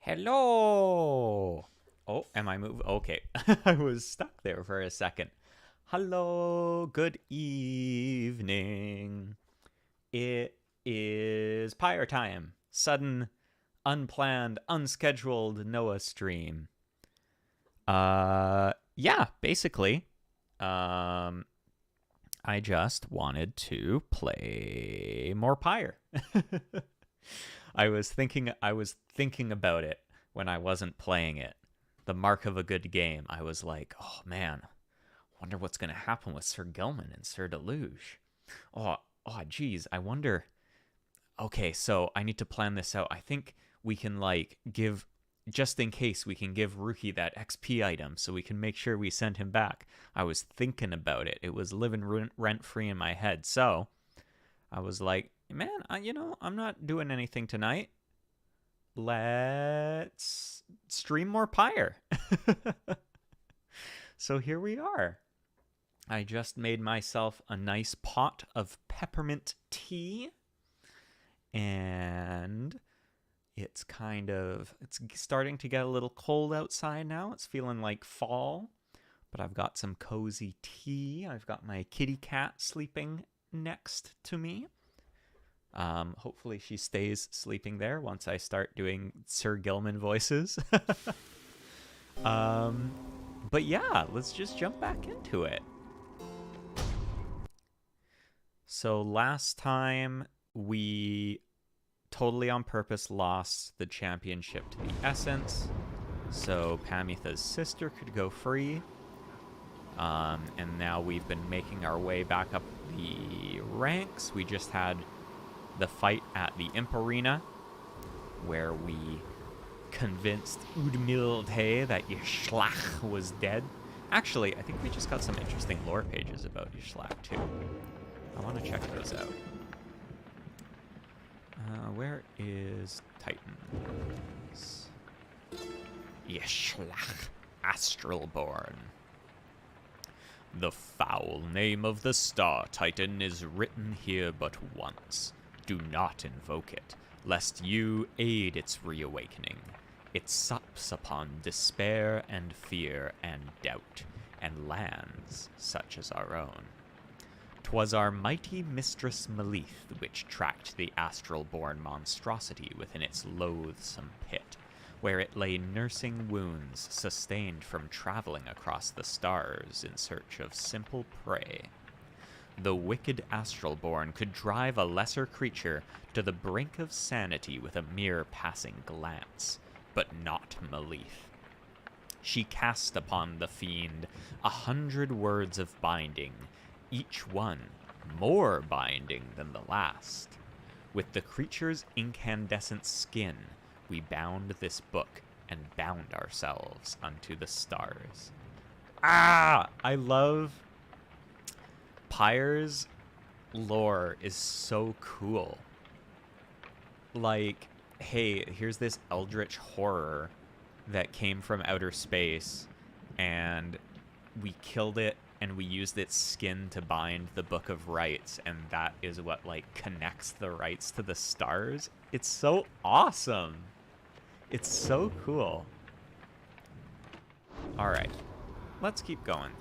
Hello. Oh, am I moving? Okay. I was stuck there for a second. Hello. Good evening. It is Pyre time. Sudden, unplanned, unscheduled No.A stream. Yeah, basically. Um, I just wanted to play more Pyre. I was thinking about it when I wasn't playing it. The mark of a good game. I was like, oh man, wonder what's gonna happen with Sir Gilman and Sir Deluge. Oh, oh, geez, I wonder. Okay, so I need to plan this out. I think we can give, just in case, we can give Rookie that XP item so we can make sure we send him back. I was thinking about it. It was living rent free in my head. So I was like, man, I'm not doing anything tonight. Let's stream more Pyre. So here we are. I just made myself a nice pot of peppermint tea, and it's starting to get a little cold outside now. It's feeling like fall, but I've got some cozy tea. I've got my kitty cat sleeping next to me. Hopefully she stays sleeping there once I start doing Sir Gilman voices. um, but yeah, let's just jump back into it. So last time we totally on purpose lost the championship to the Essence, so Pamitha's sister could go free. And now we've been making our way back up the ranks. We just had the fight at the Imp Arena, where we convinced Udmilde that Yishlach was dead. Actually, I think we just got some interesting lore pages about Yishlach, too. I want to check those out. Where is Titan? Yishlach, Astralborn. The foul name of the Star Titan is written here but once. Do not invoke it, lest you aid its reawakening. It sups upon despair and fear and doubt, and lands such as our own. 'Twas our mighty mistress Melith which tracked the astral-born monstrosity within its loathsome pit, where it lay nursing wounds sustained from traveling across the stars in search of simple prey. The wicked Astralborn could drive a lesser creature to the brink of sanity with a mere passing glance, but not Melith. She cast upon the fiend 100 words of binding, each one more binding than the last. With the creature's incandescent skin, we bound this book and bound ourselves unto the stars. Ah! I love Pyre's lore is so cool. Like, hey, here's this eldritch horror that came from outer space, and we killed it, and we used its skin to bind the Book of Rites, and that is what, connects the rites to the stars. It's so awesome. It's so cool. All right, let's keep going.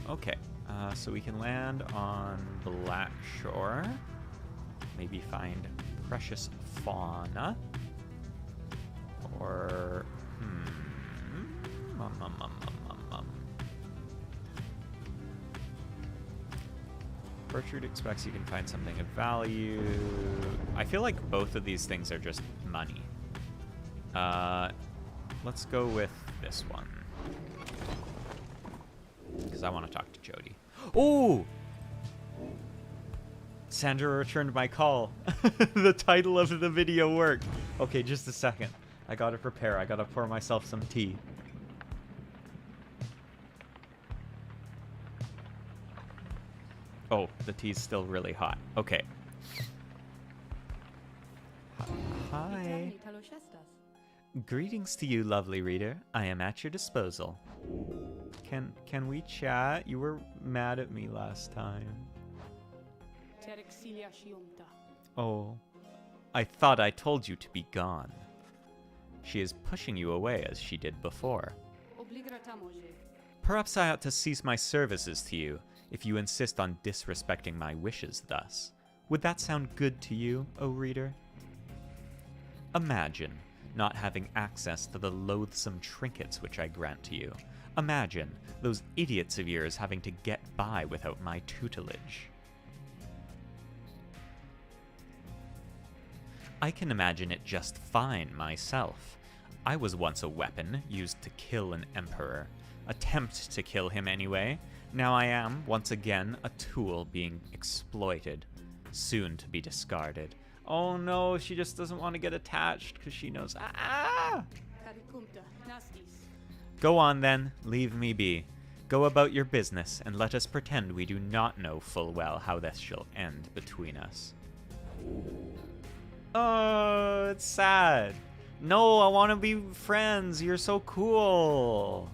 Okay, so we can land on Black Shore. Maybe find precious fauna. Or, Bertrude expects you can find something of value. I feel like both of these things are just money. Let's go with this one, because I want to talk to Jody. Oh! Sandra returned my call. The title of the video worked. Okay, just a second. I gotta prepare. I gotta pour myself some tea. Oh, the tea's still really hot. Okay. Hi. Greetings to you, lovely reader. I am at your disposal. Can we chat? You were mad at me last time. Oh, I thought I told you to be gone. She is pushing you away as she did before. Perhaps I ought to cease my services to you if you insist on disrespecting my wishes thus. Would that sound good to you, O reader? Imagine not having access to the loathsome trinkets which I grant to you. Imagine those idiots of yours having to get by without my tutelage. I can imagine it just fine myself. I was once a weapon used to kill an emperor. Attempt to kill him anyway. Now I am, once again, a tool being exploited, soon to be discarded. Oh no, she just doesn't want to get attached because she knows. Ah! Go on then, leave me be. Go about your business, and let us pretend we do not know full well how this shall end between us. Oh, it's sad. No, I want to be friends. You're so cool.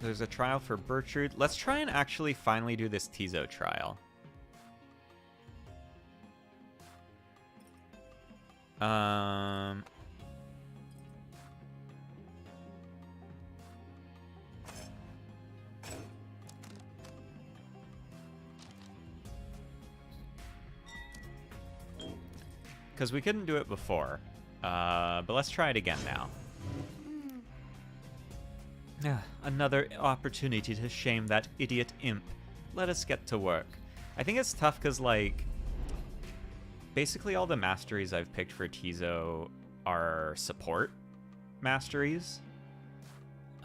There's a trial for Bertrude. Let's try and actually finally do this Tizo trial. Because we couldn't do it before. But let's try it again now. Another opportunity to shame that idiot imp. Let us get to work. I think it's tough because, like, basically all the masteries I've picked for Tizo are support masteries.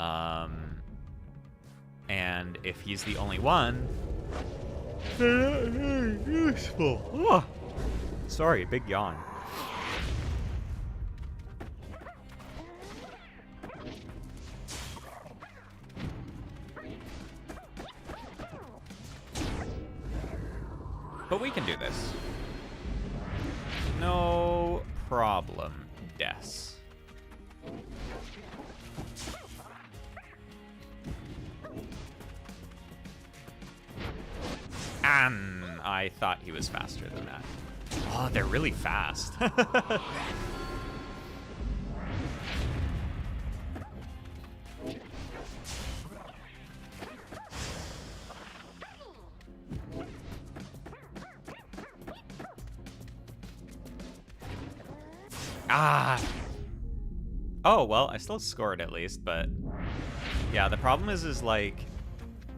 And if he's the only one... useful. Oh, sorry, big yawn. But we can do this. No problem, Des. And I thought he was faster than that. Oh, they're really fast. Ah! Oh, well, I still scored at least, but... yeah, the problem is like,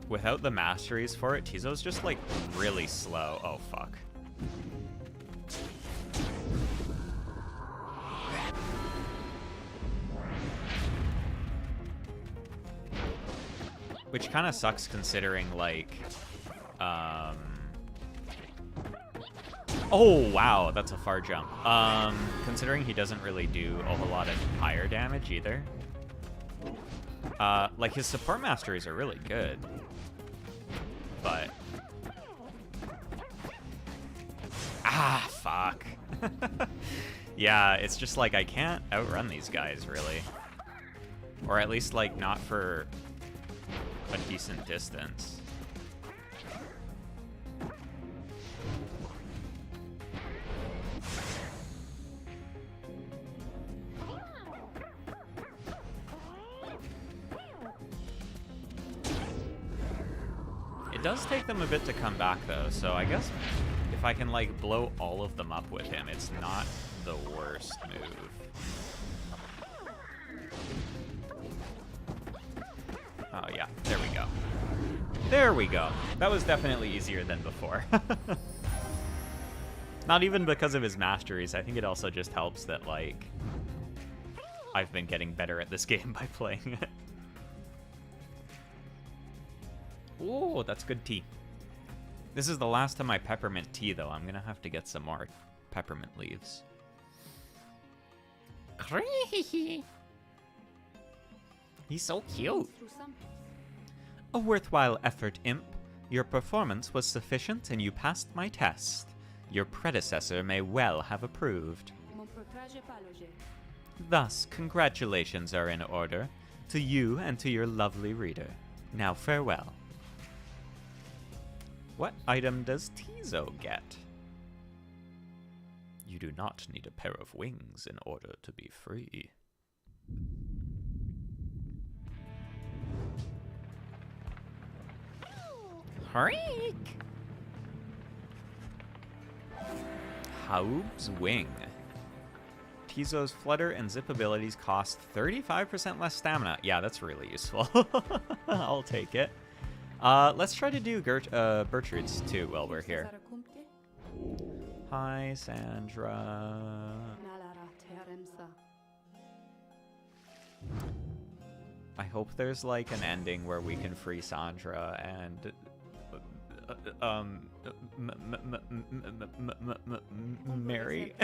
without the masteries for it, Tizo's just, like, really slow. Oh, fuck. Which kind of sucks considering, like, oh, wow, that's a far jump. Considering he doesn't really do a whole lot of Pyre damage either. Like, his support masteries are really good. But... ah, fuck. Yeah, it's just like, I can't outrun these guys, really. Or at least, like, not for a decent distance. It does take them a bit to come back, though, so I guess if I can, like, blow all of them up with him, it's not the worst move. Oh, yeah, there we go. There we go. That was definitely easier than before. Not even because of his masteries. I think it also just helps that, like, I've been getting better at this game by playing it. Ooh, that's good tea. This is the last of my peppermint tea, though. I'm gonna have to get some more peppermint leaves. He's so cute. A worthwhile effort, imp. Your performance was sufficient and you passed my test. Your predecessor may well have approved. Thus, congratulations are in order, to you and to your lovely reader. Now farewell. What item does Tizo get? You do not need a pair of wings in order to be free. Hurry! Haub's Wing. Tizo's flutter and zip abilities cost 35% less stamina. Yeah, that's really useful. I'll take it. Let's try to do Bertrude's too while we're here. Hi, Sandra. I hope there's like an ending where we can free Sandra and Mary.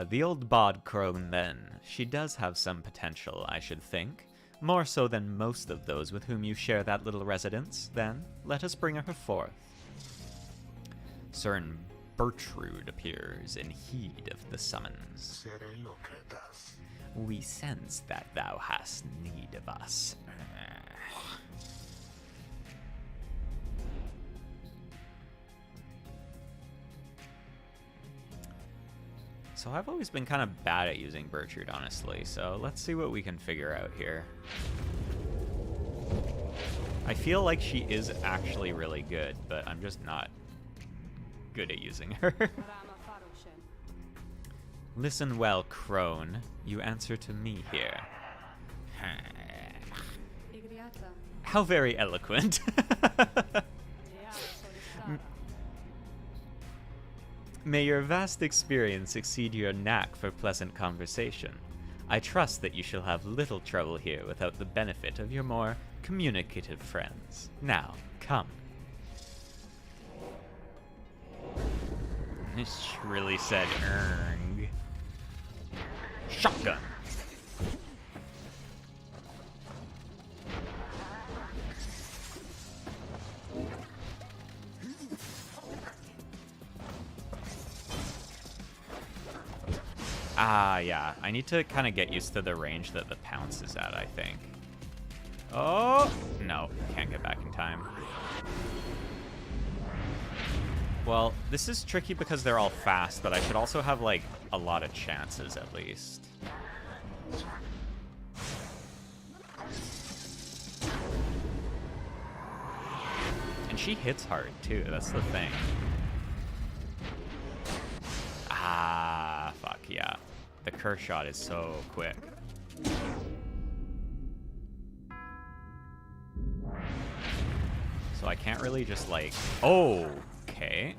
The old bod crone then. She does have some potential, I should think. More so than most of those with whom you share that little residence. Then, let us bring her forth. Certain Bertrude appears in heed of the summons. We sense that thou hast need of us. So I've always been kind of bad at using Bertrude, honestly, so let's see what we can figure out here. I feel like she is actually really good, but I'm just not good at using her. Listen well, crone. You answer to me here. How very eloquent. May your vast experience exceed your knack for pleasant conversation. I trust that you shall have little trouble here without the benefit of your more communicative friends. Now, come. This really said erng. Shotgun. Ah, yeah. I need to kind of get used to the range that the pounce is at, I think. Oh! No, can't get back in time. Well, this is tricky because they're all fast, but I should also have, like, a lot of chances at least. And she hits hard, too. That's the thing. Ah, fuck, yeah. The curse shot is so quick. So I can't really just, like... Oh! Okay.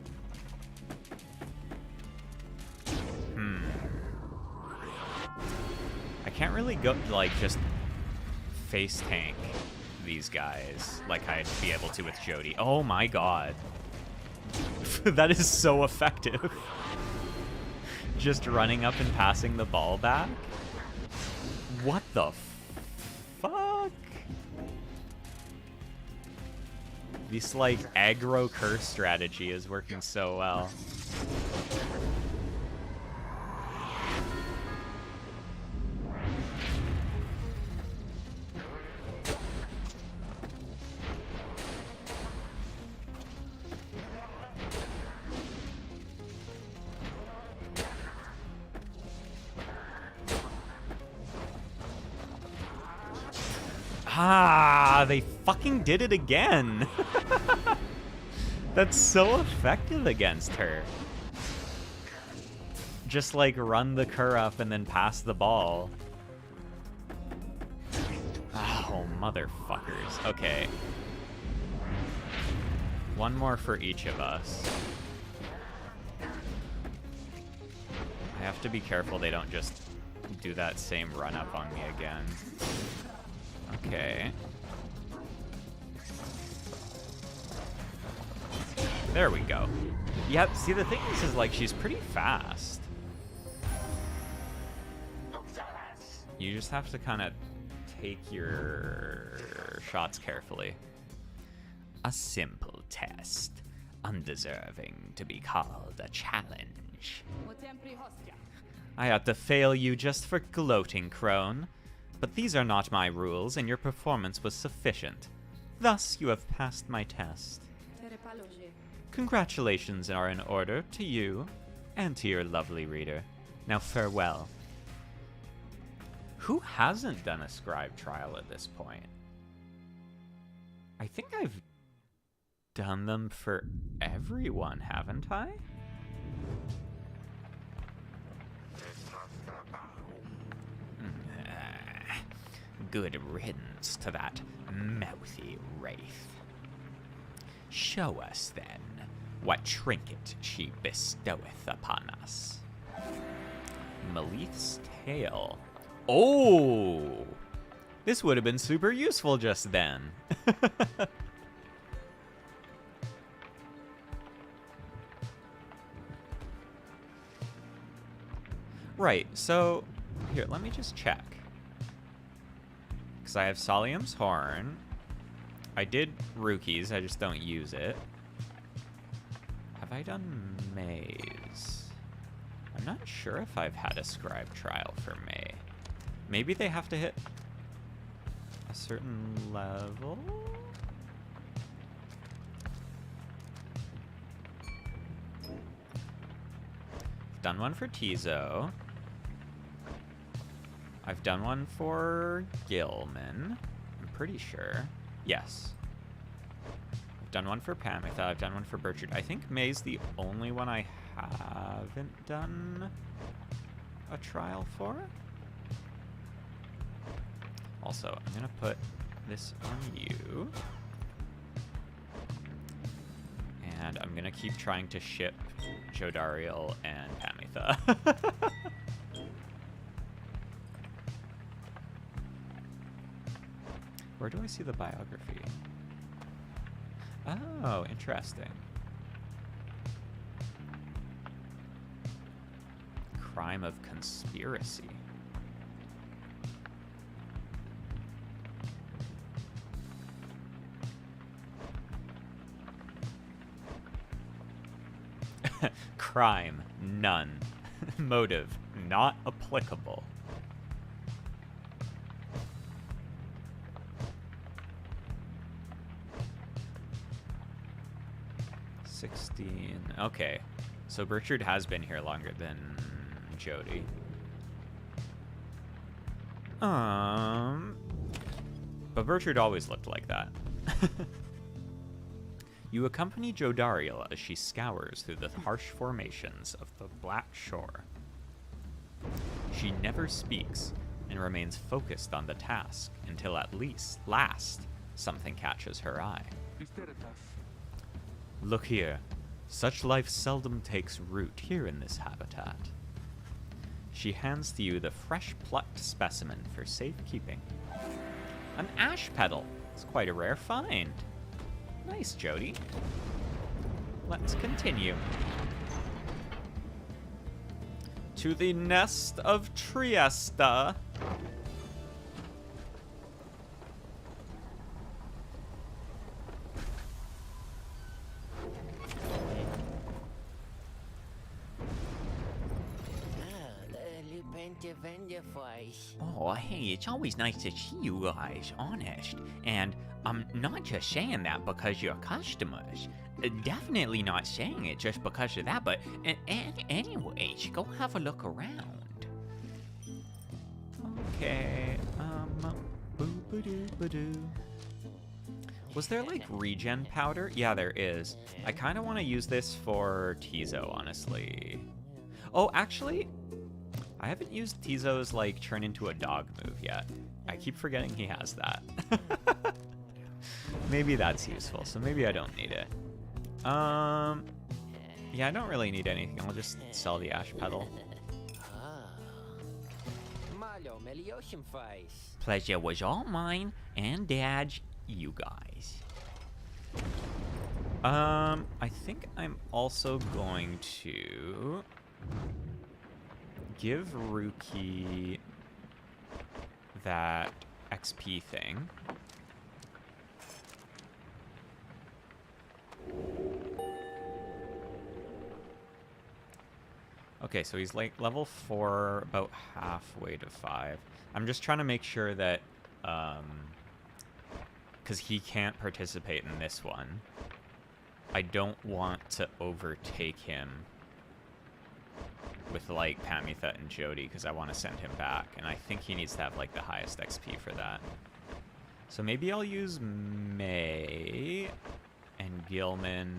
I can't really go, like, just face tank these guys like I'd be able to with Jody. Oh my god. That is so effective. Just running up and passing the ball back? What the fuck? This, like, aggro curse strategy is working so well. Ah, they fucking did it again. That's so effective against her. Just like run the cur up and then pass the ball. Oh, motherfuckers. Okay. One more for each of us. I have to be careful they don't just do that same run up on me again. Okay. There we go. Yep, see, the thing is like, she's pretty fast. You just have to kind of take your shots carefully. A simple test, undeserving to be called a challenge. I ought to fail you just for gloating, Crone. But these are not my rules, and your performance was sufficient. Thus, you have passed my test. Congratulations are in order to you and to your lovely reader. Now farewell. Who hasn't done a scribe trial at this point? I think I've done them for everyone, haven't I? Good riddance to that mouthy wraith. Show us, then, what trinket she bestoweth upon us. Maleth's tail. Oh! This would have been super useful just then. Right, so here, let me just check. Because I have Solium's Horn. I did Ruki's, I just don't use it. Have I done May's? I'm not sure if I've had a scribe trial for May. Maybe they have to hit a certain level? I've done one for Tizo. I've done one for Gilman. I'm pretty sure. Yes. I've done one for Pamitha. I've done one for Burchard. I think May's the only one I haven't done a trial for. Also, I'm going to put this on you. And I'm going to keep trying to ship Jodariel and Pamitha. Where do I see the biography? Oh, interesting. Crime of conspiracy. Crime, none. Motive, not applicable. Okay, so Burchard has been here longer than Jody. But Burchard always looked like that. You accompany Jodariel as she scours through the harsh formations of the Black Shore. She never speaks and remains focused on the task until at last something catches her eye. Look here. Such life seldom takes root here in this habitat. She hands to you the fresh-plucked specimen for safekeeping. An ash petal. It's quite a rare find. Nice, Jody. Let's continue. To the nest of Triesta. Oh, hey, it's always nice to see you guys, honest. And I'm not just saying that because you're customers. Definitely not saying it just because of that, but anyways, go have a look around. Okay, boo-ba-doo-ba-doo. Was there, like, regen powder? Yeah, there is. I kind of want to use this for Tizo, honestly. Oh, actually, I haven't used Tizo's, like, turn into a dog move yet. I keep forgetting he has that. Maybe that's useful, so maybe I don't need it. Yeah, I don't really need anything. I'll just sell the ash petal. Pleasure was all mine, and Dad's, you guys. I think I'm also going to give Ruki that XP thing. Okay, so he's like level 4, about halfway to 5. I'm just trying to make sure that, because he can't participate in this one, I don't want to overtake him with like Pamitha and Jody, because I want to send him back, and I think he needs to have like the highest XP for that. So maybe I'll use May and Gilman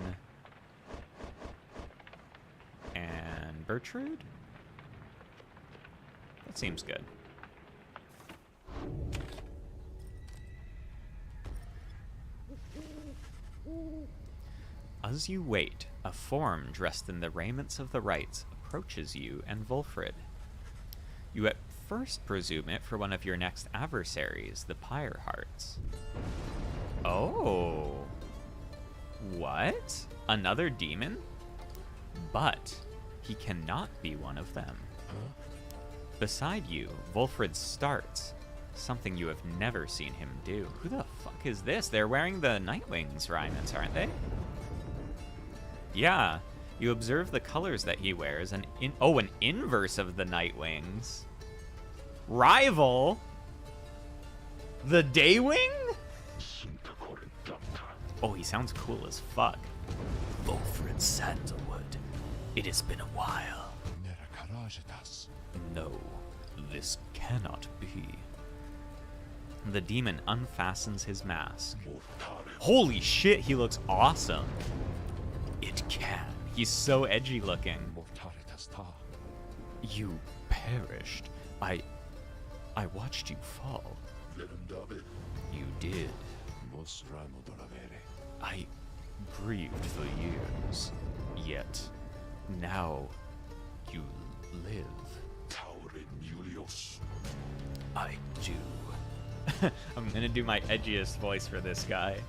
and Bertrude? That seems good. As you wait, a form dressed in the raiments of the rites approaches you and Wulfrid. You at first presume it for one of your next adversaries, the Pyre Hearts. Oh. What? Another demon? But he cannot be one of them. Beside you, Wulfrid starts, something you have never seen him do. Who the fuck is this? They're wearing the Nightwings raiments, aren't they? Yeah, you observe the colors that he wears, an inverse of the Nightwings. Rival? The Daywing? Oh, he sounds cool as fuck. Wulfrid Sandalwood, it has been a while. No, this cannot be. The demon unfastens his mask. Holy shit, he looks awesome. It can. He's so edgy looking. You perished. I watched you fall. You did. I grieved for years, yet now you live. I do. I'm gonna do my edgiest voice for this guy.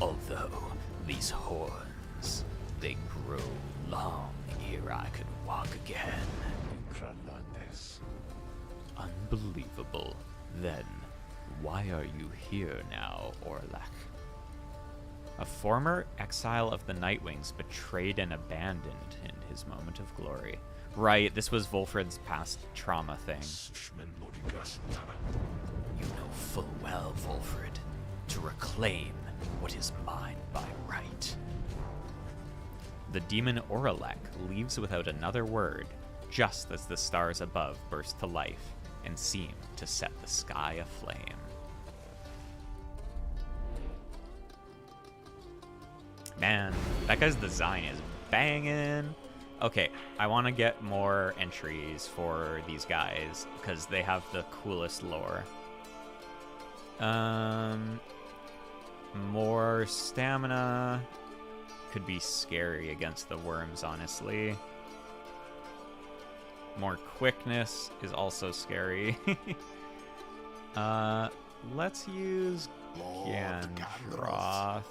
Although these horns, they grow long ere I could walk again. Unbelievable. Then, why are you here now, Orlek? A former exile of the Nightwings betrayed and abandoned in his moment of glory. Right, this was Wulfrid's past trauma thing. You know full well, Wulfrid, to reclaim what is mine by right. The demon Orlek leaves without another word, just as the stars above burst to life and seem to set the sky aflame. Man, that guy's design is banging. Okay, I want to get more entries for these guys because they have the coolest lore. More stamina could be scary against the worms, honestly. More quickness is also scary. Let's use Gandroth.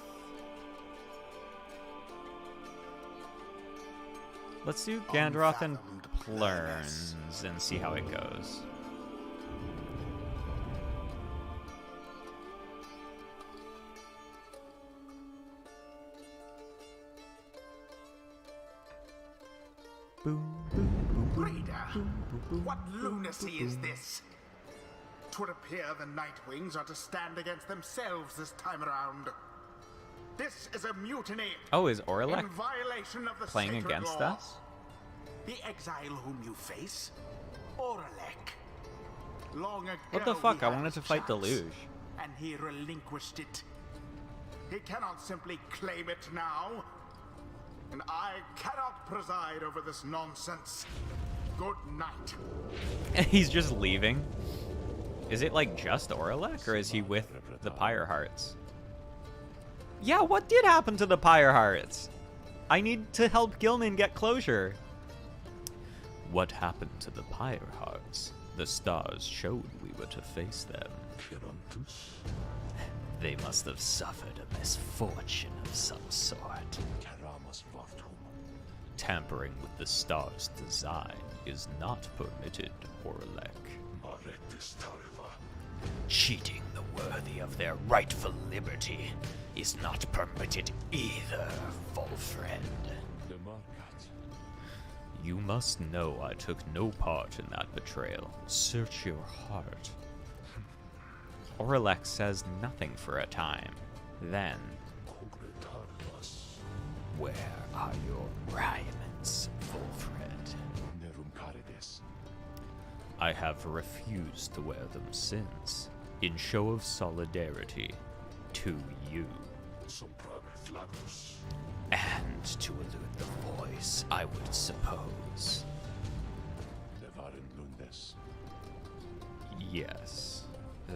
Let's do Gandroth and Plurns and see how it goes. Reader, what lunacy is this? 'Twould appear the Nightwings are to stand against themselves this time around. This is a mutiny. Oh, is In Orlek violation of the playing sacred against law. us? The exile whom you face, Orlek. Long ago, What the he fuck? I had wanted to his fight chance, Deluge. and he relinquished it. He cannot simply claim it now. And I cannot preside over this nonsense. Good night. He's just leaving. Is it like just Orlek, or is he with the Pyre Hearts? Yeah, what did happen to the Pyre Hearts? I need to help Gilman get closure. What happened to the Pyre Hearts? The stars showed we were to face them. They must have suffered a misfortune of some sort. Tampering with the star's design is not permitted, Orlek. Cheating the worthy of their rightful liberty is not permitted either, Wulfrid. You must know I took no part in that betrayal. Search your heart. Oralek says nothing for a time. Then, Where are your raiments, Wolfred? I have refused to wear them since, in show of solidarity to you. And to elude the voice, I would suppose. Yes,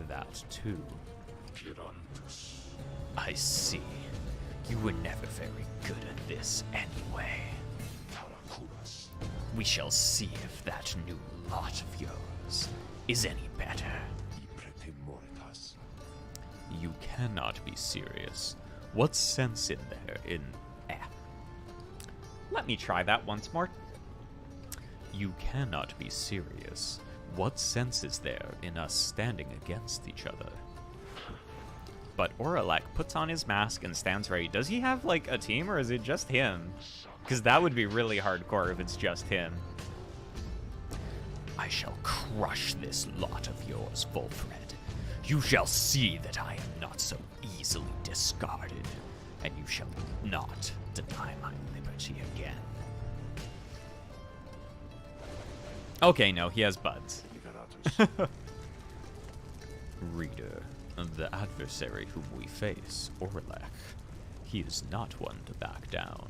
that too. I see. You were never very good at this anyway. We shall see if that new lot of yours is any better. You cannot be serious. What sense in there in... let me try that once more. You cannot be serious. What sense is there in us standing against each other? But Oralek puts on his mask and stands ready. Does he have, like, a team, or is it just him? Because that would be really hardcore if it's just him. I shall crush this lot of yours, Wolfred. You shall see that I am not so easily discarded, and you shall not deny my liberty again. Okay, no, he has buds. Reader, the adversary whom we face, Oralek, he is not one to back down.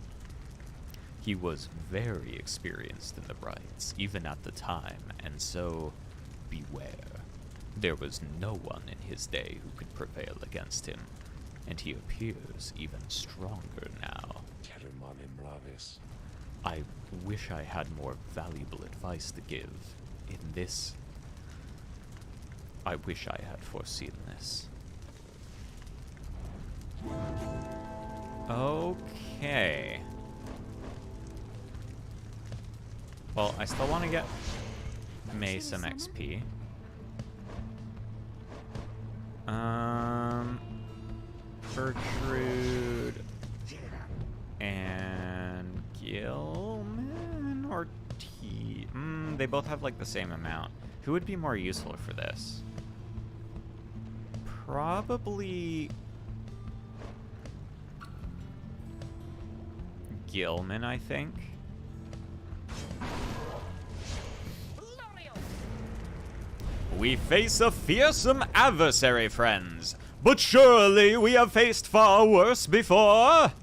He was very experienced in the rites, even at the time, and so beware. There was no one in his day who could prevail against him, and he appears even stronger now. I wish I had more valuable advice to give. In this, I wish I had foreseen this. Okay. Well, I still want to get May some XP. Gertrude and Gilman or T. They both have like the same amount. Who would be more useful for this? Probably Gilman, I think. We face a fearsome adversary, friends. But surely we have faced far worse before.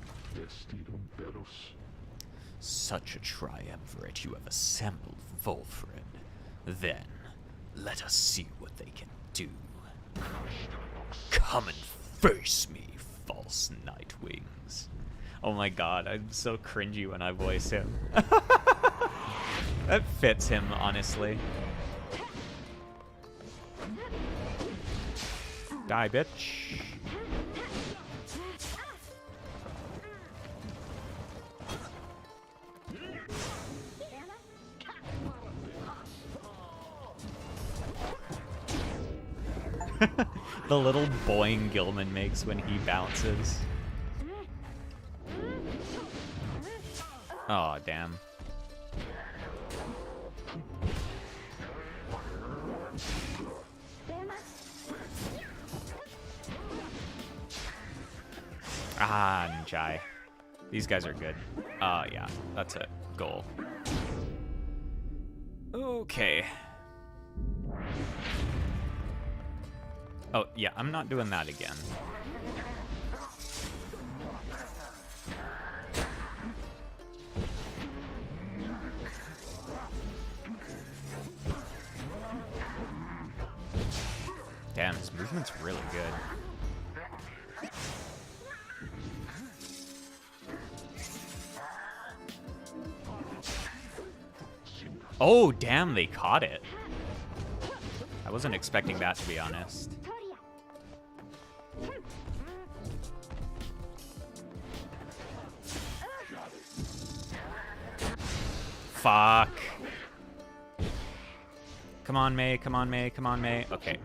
Such a triumvirate you have assembled, Wolfred. Then, let us see what they can do. Come and face me, false Nightwings. Oh my god, I'm so cringy when I voice him. That fits him, honestly. Die, bitch. The little boing Gilman makes when he bounces. Oh, damn. Ah, Njai. These guys are good. Yeah, that's a goal. Okay. Oh, yeah, I'm not doing that again. Damn, his movement's really good. Oh, damn, they caught it. I wasn't expecting that, to be honest. Fuck. Come on, May, come on, May, come on, May. Okay.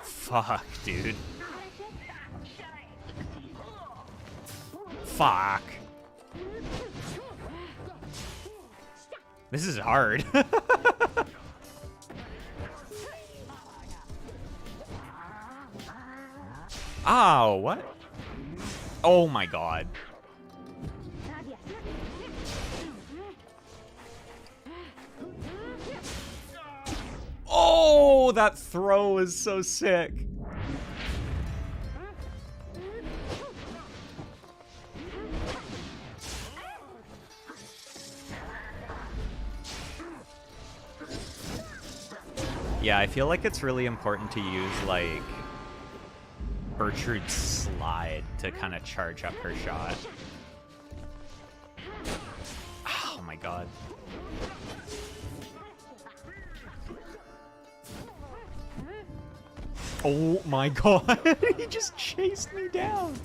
Fuck, dude. Fuck. This is hard. Oh, what? Oh my god. Oh, that throw is so sick. Yeah, I feel like it's really important to use, like, Bertrude's slide to kind of charge up her shot. Oh my god. Oh my god, he just chased me down.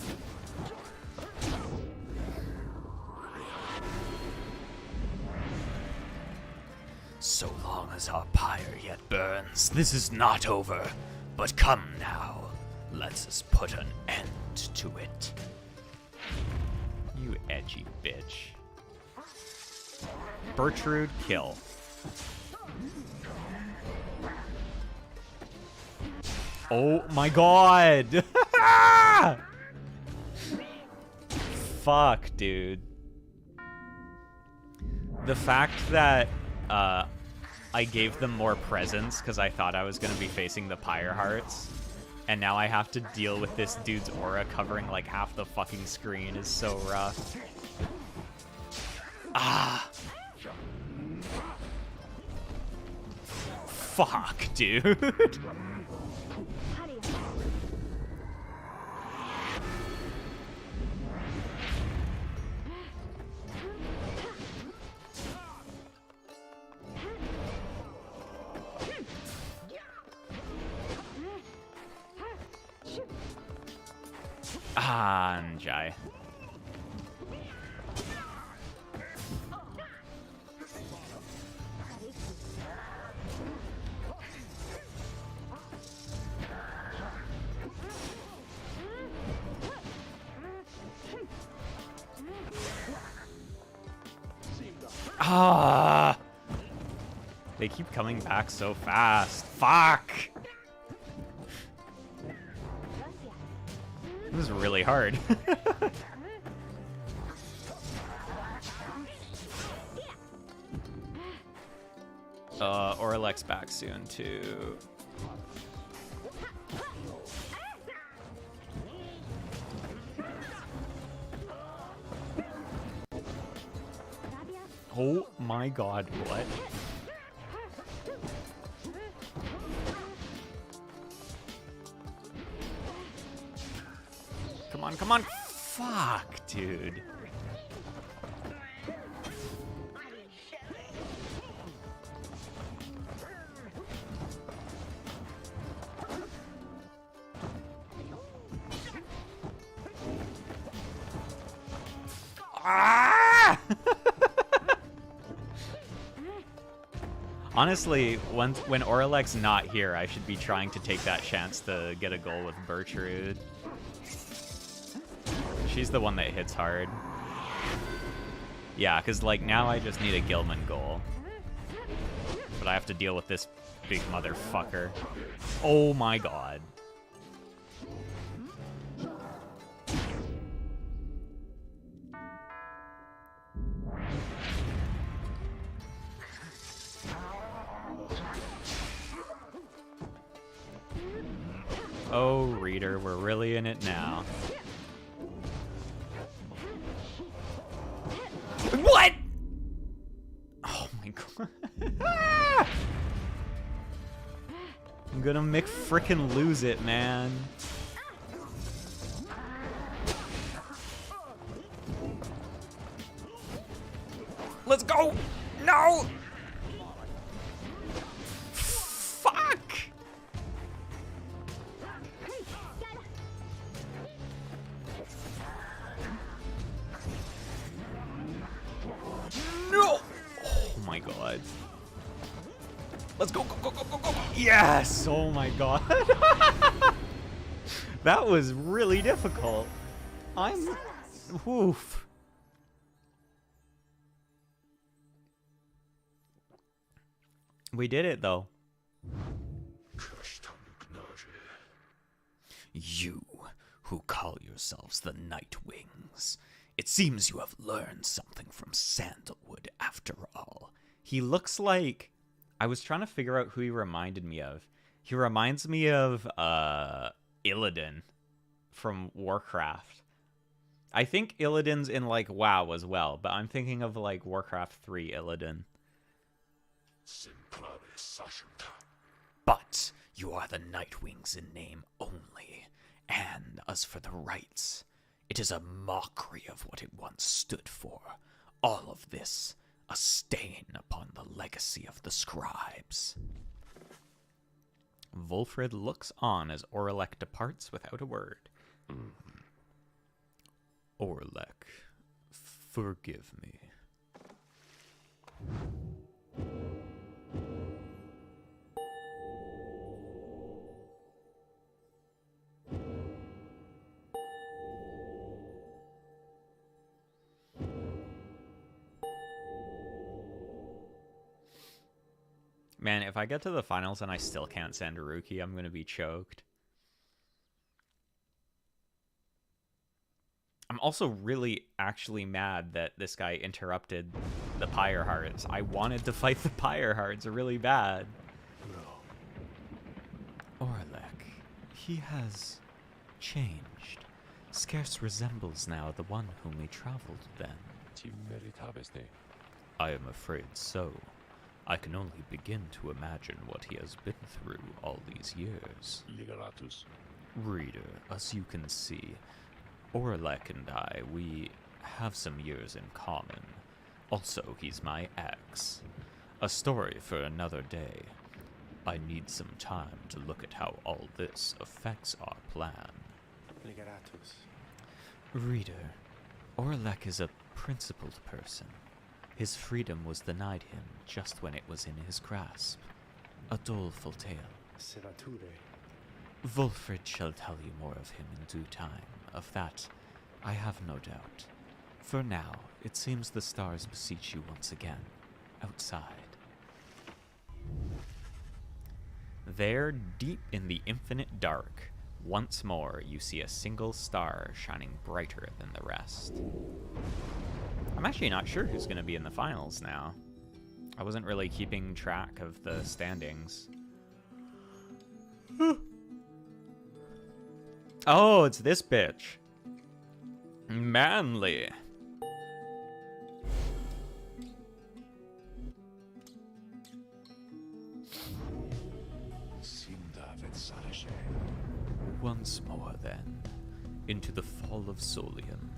So long as our pyre yet burns, this is not over. But come now, let's us put an end to it. You edgy bitch. Bertrude, kill. Oh my god! Fuck, dude. The fact that I gave them more presence because I thought I was going to be facing the Pyre Hearts, and now I have to deal with this dude's aura covering like half the fucking screen is so rough. Ah! Fuck, dude. Ah, Njai. Ah! They keep coming back so fast. Fuck! This is really hard. Orlex back soon too. Oh my god, what? Come on, come on. Fuck, dude. Ah! Honestly, when Oralex's not here, I should be trying to take that chance to get a goal with Bertrude. She's the one that hits hard. Yeah, because, like, now I just need a Gilman goal. But I have to deal with this big motherfucker. Oh my god. Oh, Reader, we're really in it now. What? Oh my god. I'm gonna frickin' lose it, man. Let's go! No! Fuck! No! Oh my god. Let's go, go, go, go, go, go! Yes! Oh my god. That was really difficult. I'm Woof. We did it, though. You, who call yourselves the Nightwings, it seems you have learned something from Sandalwood after all. He looks like... I was trying to figure out who he reminded me of. He reminds me of Illidan from Warcraft. I think Illidan's in, like, WoW as well, but I'm thinking of, like, Warcraft 3 Illidan. But you are the Nightwings in name only, and as for the rites, it is a mockery of what it once stood for. All of this, a stain upon the legacy of the scribes. Volfred looks on as Orlek departs without a word. Orlek, forgive me. Man, if I get to the finals and I still can't Sandaruki, I'm going to be choked. I'm also really actually mad that this guy interrupted the Pyre Hearts. I wanted to fight the Pyre Hearts really bad. Orlek, he has changed. Scarce resembles now the one whom we traveled then. I am afraid so. I can only begin to imagine what he has been through all these years. Reader, as you can see, Orlek and I, we have some years in common. Also, he's my ex. A story for another day. I need some time to look at how all this affects our plan. Reader, Orlek is a principled person. His freedom was denied him just when it was in his grasp. A doleful tale. Volfred shall tell you more of him in due time. Of that, I have no doubt. For now, it seems the stars beseech you once again, outside. There, deep in the infinite dark, once more you see a single star shining brighter than the rest. I'm actually not sure who's going to be in the finals now. I wasn't really keeping track of the standings. Oh, it's this bitch. Manly. Once more, then, into the fall of Solium.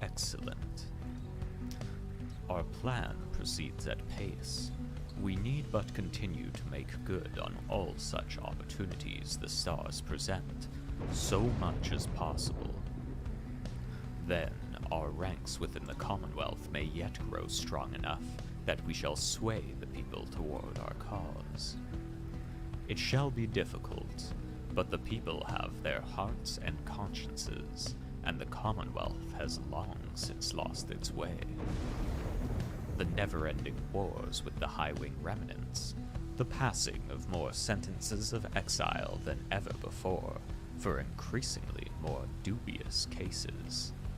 Excellent. Our plan proceeds at pace. We need but continue to make good on all such opportunities the stars present, so much as possible. Then our ranks within the Commonwealth may yet grow strong enough that we shall sway the people toward our cause. It shall be difficult, but the people have their hearts and consciences, and the Commonwealth has long since lost its way. The never-ending wars with the High-Wing remnants, the passing of more sentences of exile than ever before for increasingly more dubious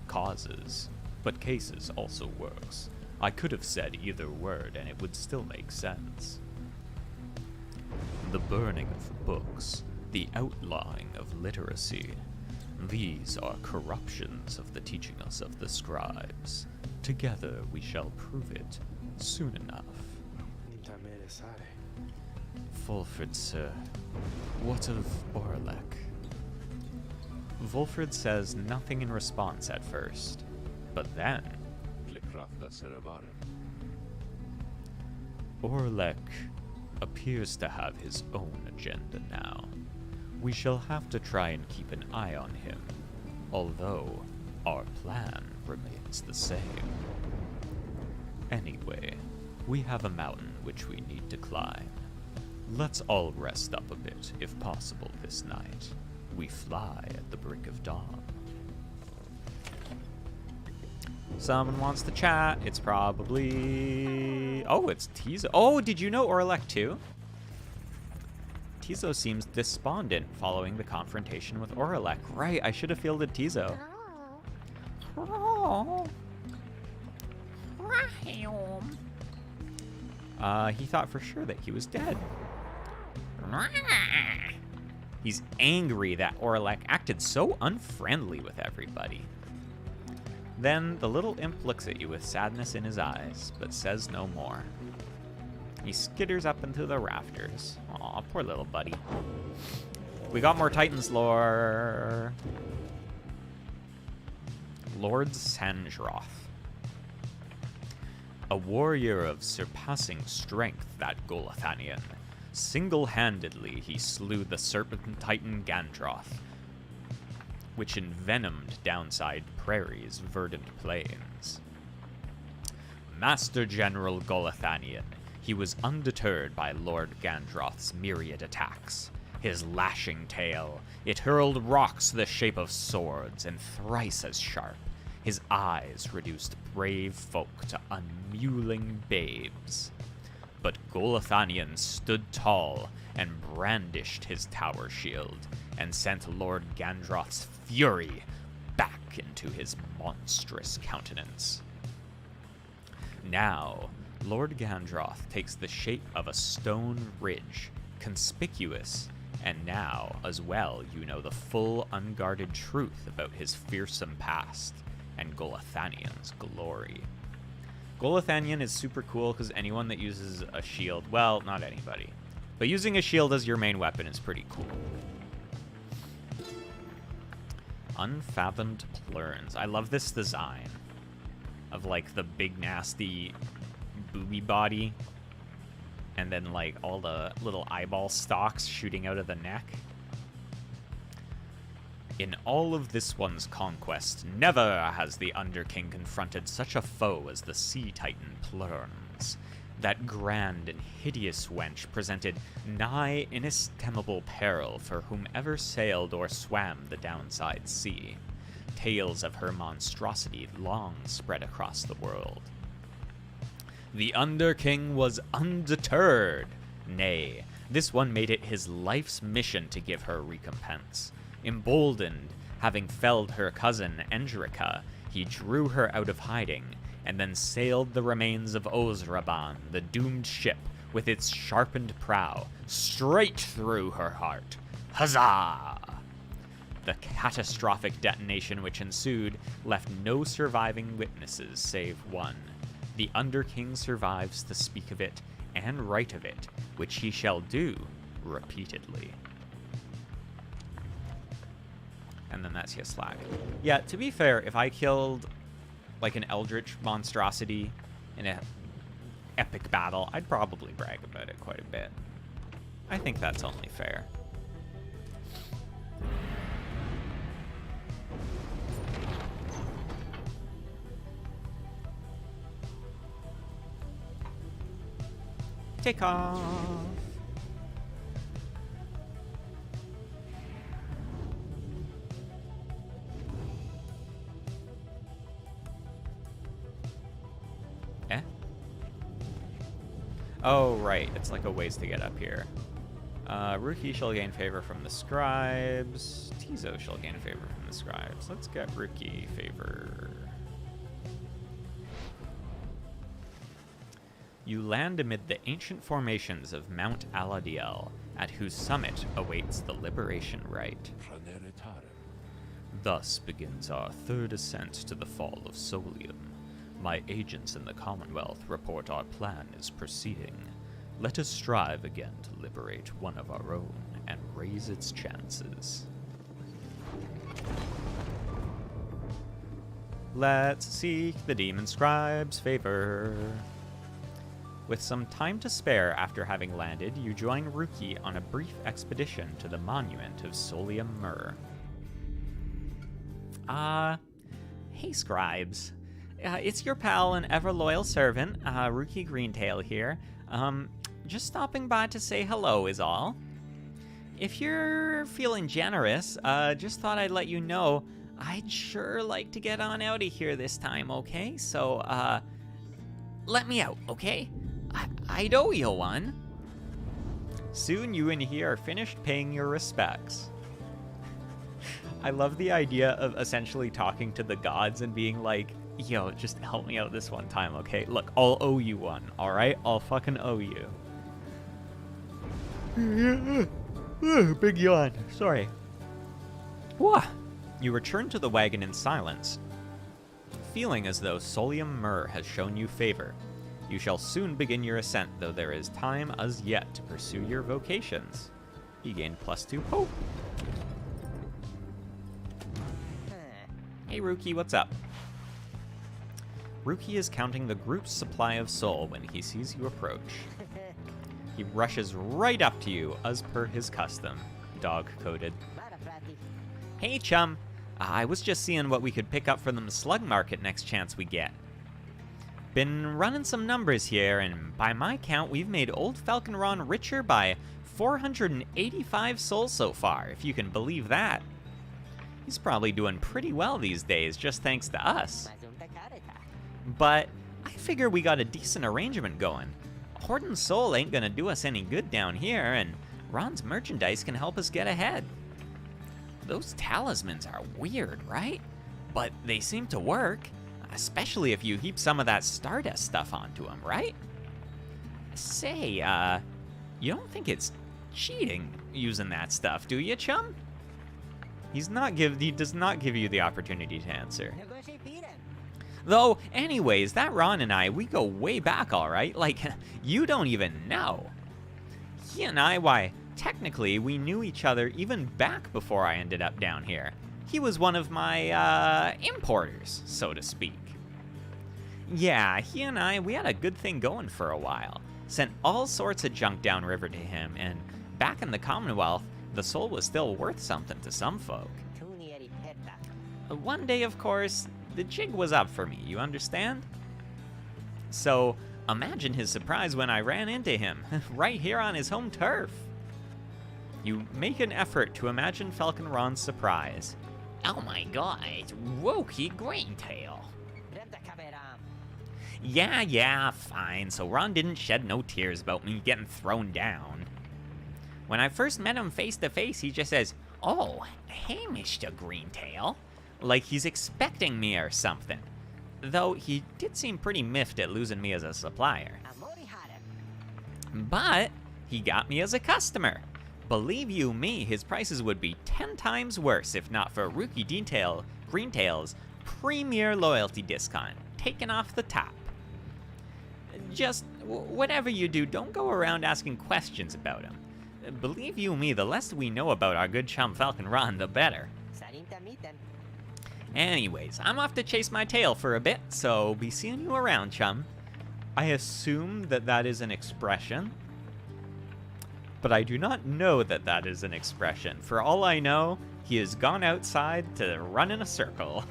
causes. But cases also works. I could have said either word and it would still make sense. The burning of books, the outlawing of literacy, these are corruptions of the teachings of the scribes. Together we shall prove it soon enough. Volfred, sir, what of Orlek? Volfred says nothing in response at first, but then... Orlek appears to have his own agenda now. We shall have to try and keep an eye on him, although our plan remains the same. Anyway, we have a mountain which we need to climb. Let's all rest up a bit, if possible, this night. We fly at the break of dawn. Someone wants to chat. It's probably... Oh, it's Tizo. Oh, did you know Orlek too? Tizo seems despondent following the confrontation with Orlek. Right, I should have fielded Tizo. He thought for sure that he was dead. He's angry that Orlek acted so unfriendly with everybody. Then the little imp looks at you with sadness in his eyes, but says no more. He skitters up into the rafters. Aw, poor little buddy. We got more Titans lore. Lord Sandroth. A warrior of surpassing strength, that Golathanian. Single-handedly he slew the serpent titan Gandroth, which envenomed downside prairies, verdant plains. Master General Golathanian, he was undeterred by Lord Gandroth's myriad attacks. His lashing tail, it hurled rocks the shape of swords and thrice as sharp. His eyes reduced brave folk to unmuling babes. But Golathanian stood tall and brandished his tower shield, and sent Lord Gandroth's fury back into his monstrous countenance. Now, Lord Gandroth takes the shape of a stone ridge, conspicuous, and now, as well, you know the full, unguarded truth about his fearsome past and Golathanian's glory. Golathanian is super cool because anyone that uses a shield, well, not anybody, but using a shield as your main weapon is pretty cool. Unfathomed plurns. I love this design of like the big nasty booby body and then like all the little eyeball stalks shooting out of the neck. In all of this one's conquest, never has the Underking confronted such a foe as the Sea Titan Plurns. That grand and hideous wench presented nigh inestimable peril for whomever sailed or swam the downside sea. Tales of her monstrosity long spread across the world. The Underking was undeterred. Nay, this one made it his life's mission to give her recompense. Emboldened, having felled her cousin Endrika, he drew her out of hiding, and then sailed the remains of Ozraban, the doomed ship, with its sharpened prow, straight through her heart. Huzzah! The catastrophic detonation which ensued left no surviving witnesses save one. The Underking survives to speak of it and write of it, which he shall do repeatedly. And then that's Yislag. Yeah, to be fair, if I killed like an eldritch monstrosity in an epic battle, I'd probably brag about it quite a bit. I think that's only fair. Take off. Eh? Oh, right. It's like a ways to get up here. Ruki shall gain favor from the scribes. Tizo shall gain favor from the scribes. Let's get Ruki favor. You land amid the ancient formations of Mount Aladiel, at whose summit awaits the liberation rite. Thus begins our third ascent to the fall of Solium. My agents in the Commonwealth report our plan is proceeding. Let us strive again to liberate one of our own and raise its chances. Let's seek the demon scribe's favor. With some time to spare after having landed, you join Ruki on a brief expedition to the monument of Solium Myrrh. Hey scribes. It's your pal and ever-loyal servant, Ruki Greentail here. Just stopping by to say hello is all. If you're feeling generous, just thought I'd let you know, I'd sure like to get on out of here this time, okay? So, let me out, okay? I'd owe you one. Soon you and he are finished paying your respects. I love the idea of essentially talking to the gods and being like, yo, just help me out this one time, okay? Look, I'll owe you one, alright? I'll fucking owe you. Big yawn. Sorry. Wah! You return to the wagon in silence, feeling as though Solium Myrrh has shown you favor. You shall soon begin your ascent, though there is time as yet to pursue your vocations. You gain +2 hope. Hey Rookie, what's up? Rookie is counting the group's supply of soul when he sees you approach. He rushes right up to you, as per his custom, dog-coded. Hey chum, I was just seeing what we could pick up from the slug market next chance we get. Been running some numbers here, and by my count, we've made old Falconron richer by 485 souls so far, if you can believe that. He's probably doing pretty well these days, just thanks to us. But I figure we got a decent arrangement going. Hoarding soul ain't gonna do us any good down here, and Ron's merchandise can help us get ahead. Those talismans are weird, right? But they seem to work. Especially if you heap some of that Stardust stuff onto him, right? Say, you don't think it's cheating using that stuff, do you, chum? He does not give you the opportunity to answer. Though, anyways, that Ron and I, we go way back, all right? Like, you don't even know. He and I, why, technically, we knew each other even back before I ended up down here. He was one of my, importers, so to speak. Yeah, he and I, we had a good thing going for a while. Sent all sorts of junk downriver to him, and back in the Commonwealth, the soul was still worth something to some folk. One day, of course, the jig was up for me, you understand? So, imagine his surprise when I ran into him, right here on his home turf. You make an effort to imagine Falconron's surprise. Oh my god, Wookie Greentail. Yeah, fine, so Ron didn't shed no tears about me getting thrown down. When I first met him face to face, he just says, "Oh, hey, Mr. Greentail." Like he's expecting me or something. Though he did seem pretty miffed at losing me as a supplier. But he got me as a customer. Believe you me, his prices would be 10 times worse if not for Rookie Greentail's premier loyalty discount, taken off the top. Just, whatever you do, don't go around asking questions about him. Believe you me, the less we know about our good chum Falconron, the better. Anyways, I'm off to chase my tail for a bit, so be seeing you around, chum. I assume that that is an expression, but I do not know that that is an expression. For all I know, he has gone outside to run in a circle.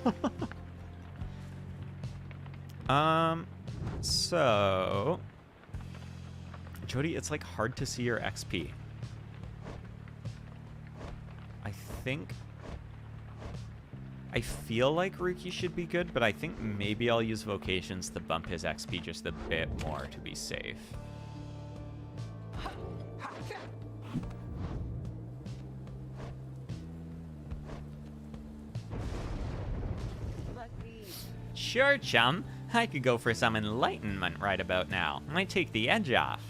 So... Jody, it's like hard to see your XP. I feel like Rookie should be good, but I think maybe I'll use vocations to bump his XP just a bit more to be safe. Sure, chum. I could go for some enlightenment right about now. Might take the edge off.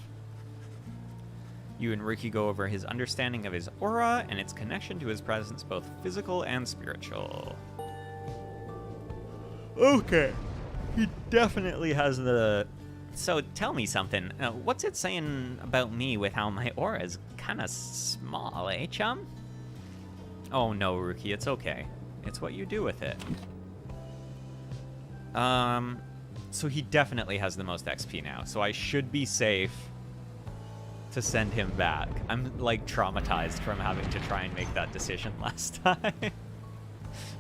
You and Rookie go over his understanding of his aura and its connection to his presence, both physical and spiritual. Okay. He definitely has the... So tell me something. What's it saying about me with how my aura is kind of small, eh, chum? Oh no, Rookie, it's okay. It's what you do with it. So he definitely has the most XP now, so I should be safe to send him back. I'm, like, traumatized from having to try and make that decision last time.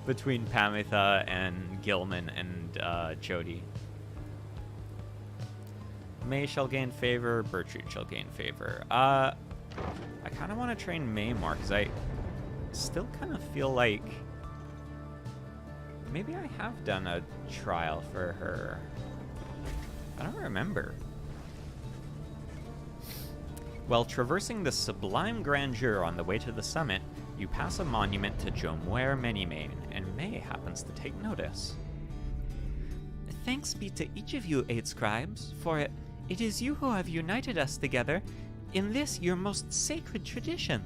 Between Pamitha and Gilman and, Jody. May shall gain favor, Bertrude shall gain favor. I kind of want to train May more, because I still kind of feel like Maybe I have done a trial for her. I don't remember. While traversing the sublime grandeur on the way to the summit, you pass a monument to Jomware Manymane, and May happens to take notice. Thanks be to each of you, 8 scribes, for it is you who have united us together in this your most sacred tradition.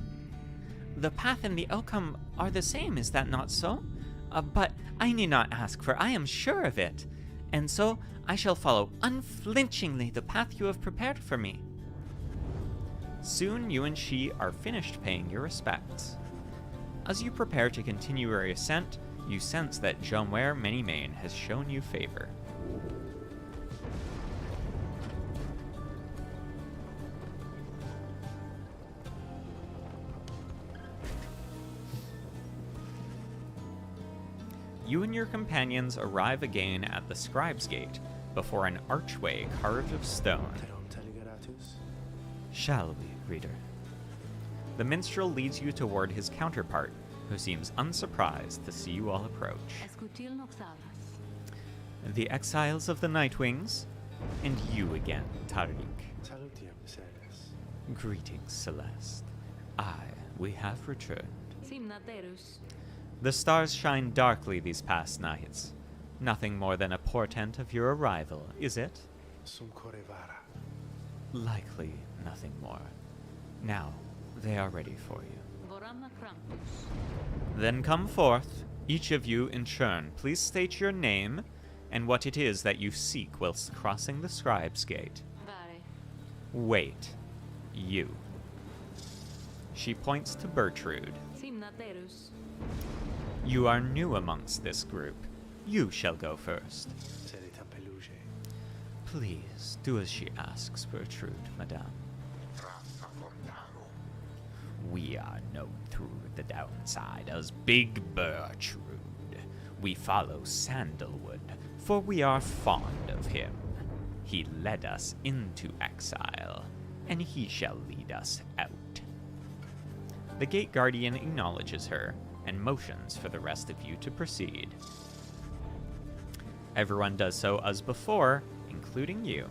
The path and the outcome are the same, is that not so? But I need not ask, for I am sure of it, and so I shall follow unflinchingly the path you have prepared for me. Soon you and she are finished paying your respects. As you prepare to continue your ascent, you sense that Jomware Manymane has shown you favor. You and your companions arrive again at the Scribe's Gate, before an archway carved of stone. Shall we, reader? The minstrel leads you toward his counterpart, who seems unsurprised to see you all approach. The exiles of the Nightwings, and you again, Tariq. Greetings, Celeste. We have returned. The stars shine darkly these past nights. Nothing more than a portent of your arrival, is it? Likely nothing more. Now, they are ready for you. Then come forth, each of you in turn. Please state your name and what it is that you seek whilst crossing the Scribe's Gate. Wait. You. She points to Bertrude. You are new amongst this group. You shall go first. Please, do as she asks, Bertrude, madame. We are known through the downside as Big Bertrude. We follow Sandalwood, for we are fond of him. He led us into exile, and he shall lead us out. The Gate Guardian acknowledges her and motions for the rest of you to proceed. Everyone does so as before, including you.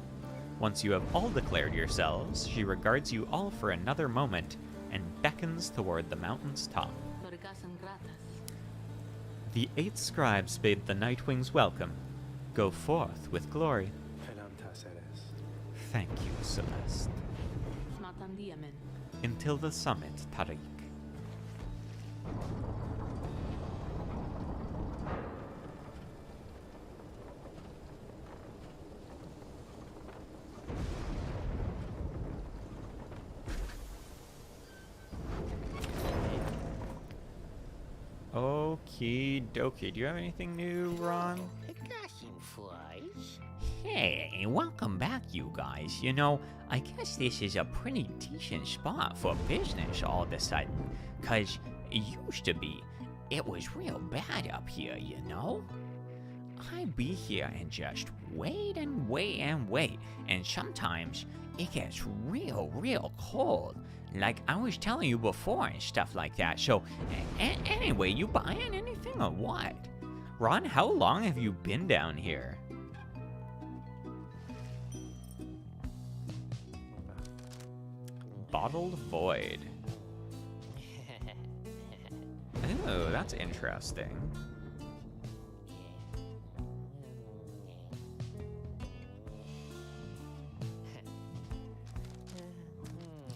Once you have all declared yourselves, she regards you all for another moment and beckons toward the mountain's top. The 8 scribes bid the Nightwings welcome. Go forth with glory. Thank you, Celeste. Until the summit, Tariq. Okie dokie. Do you have anything new, Ron? Hey, welcome back, you guys. You know, I guess this is a pretty decent spot for business all of a sudden, 'cause it used to be, it was real bad up here, you know? I'd be here and just wait and wait and wait, and sometimes it gets real cold, like I was telling you before and stuff like that. So, anyway, you buying anything or what? Ron, how long have you been down here? Bottled Void. Oh, that's interesting.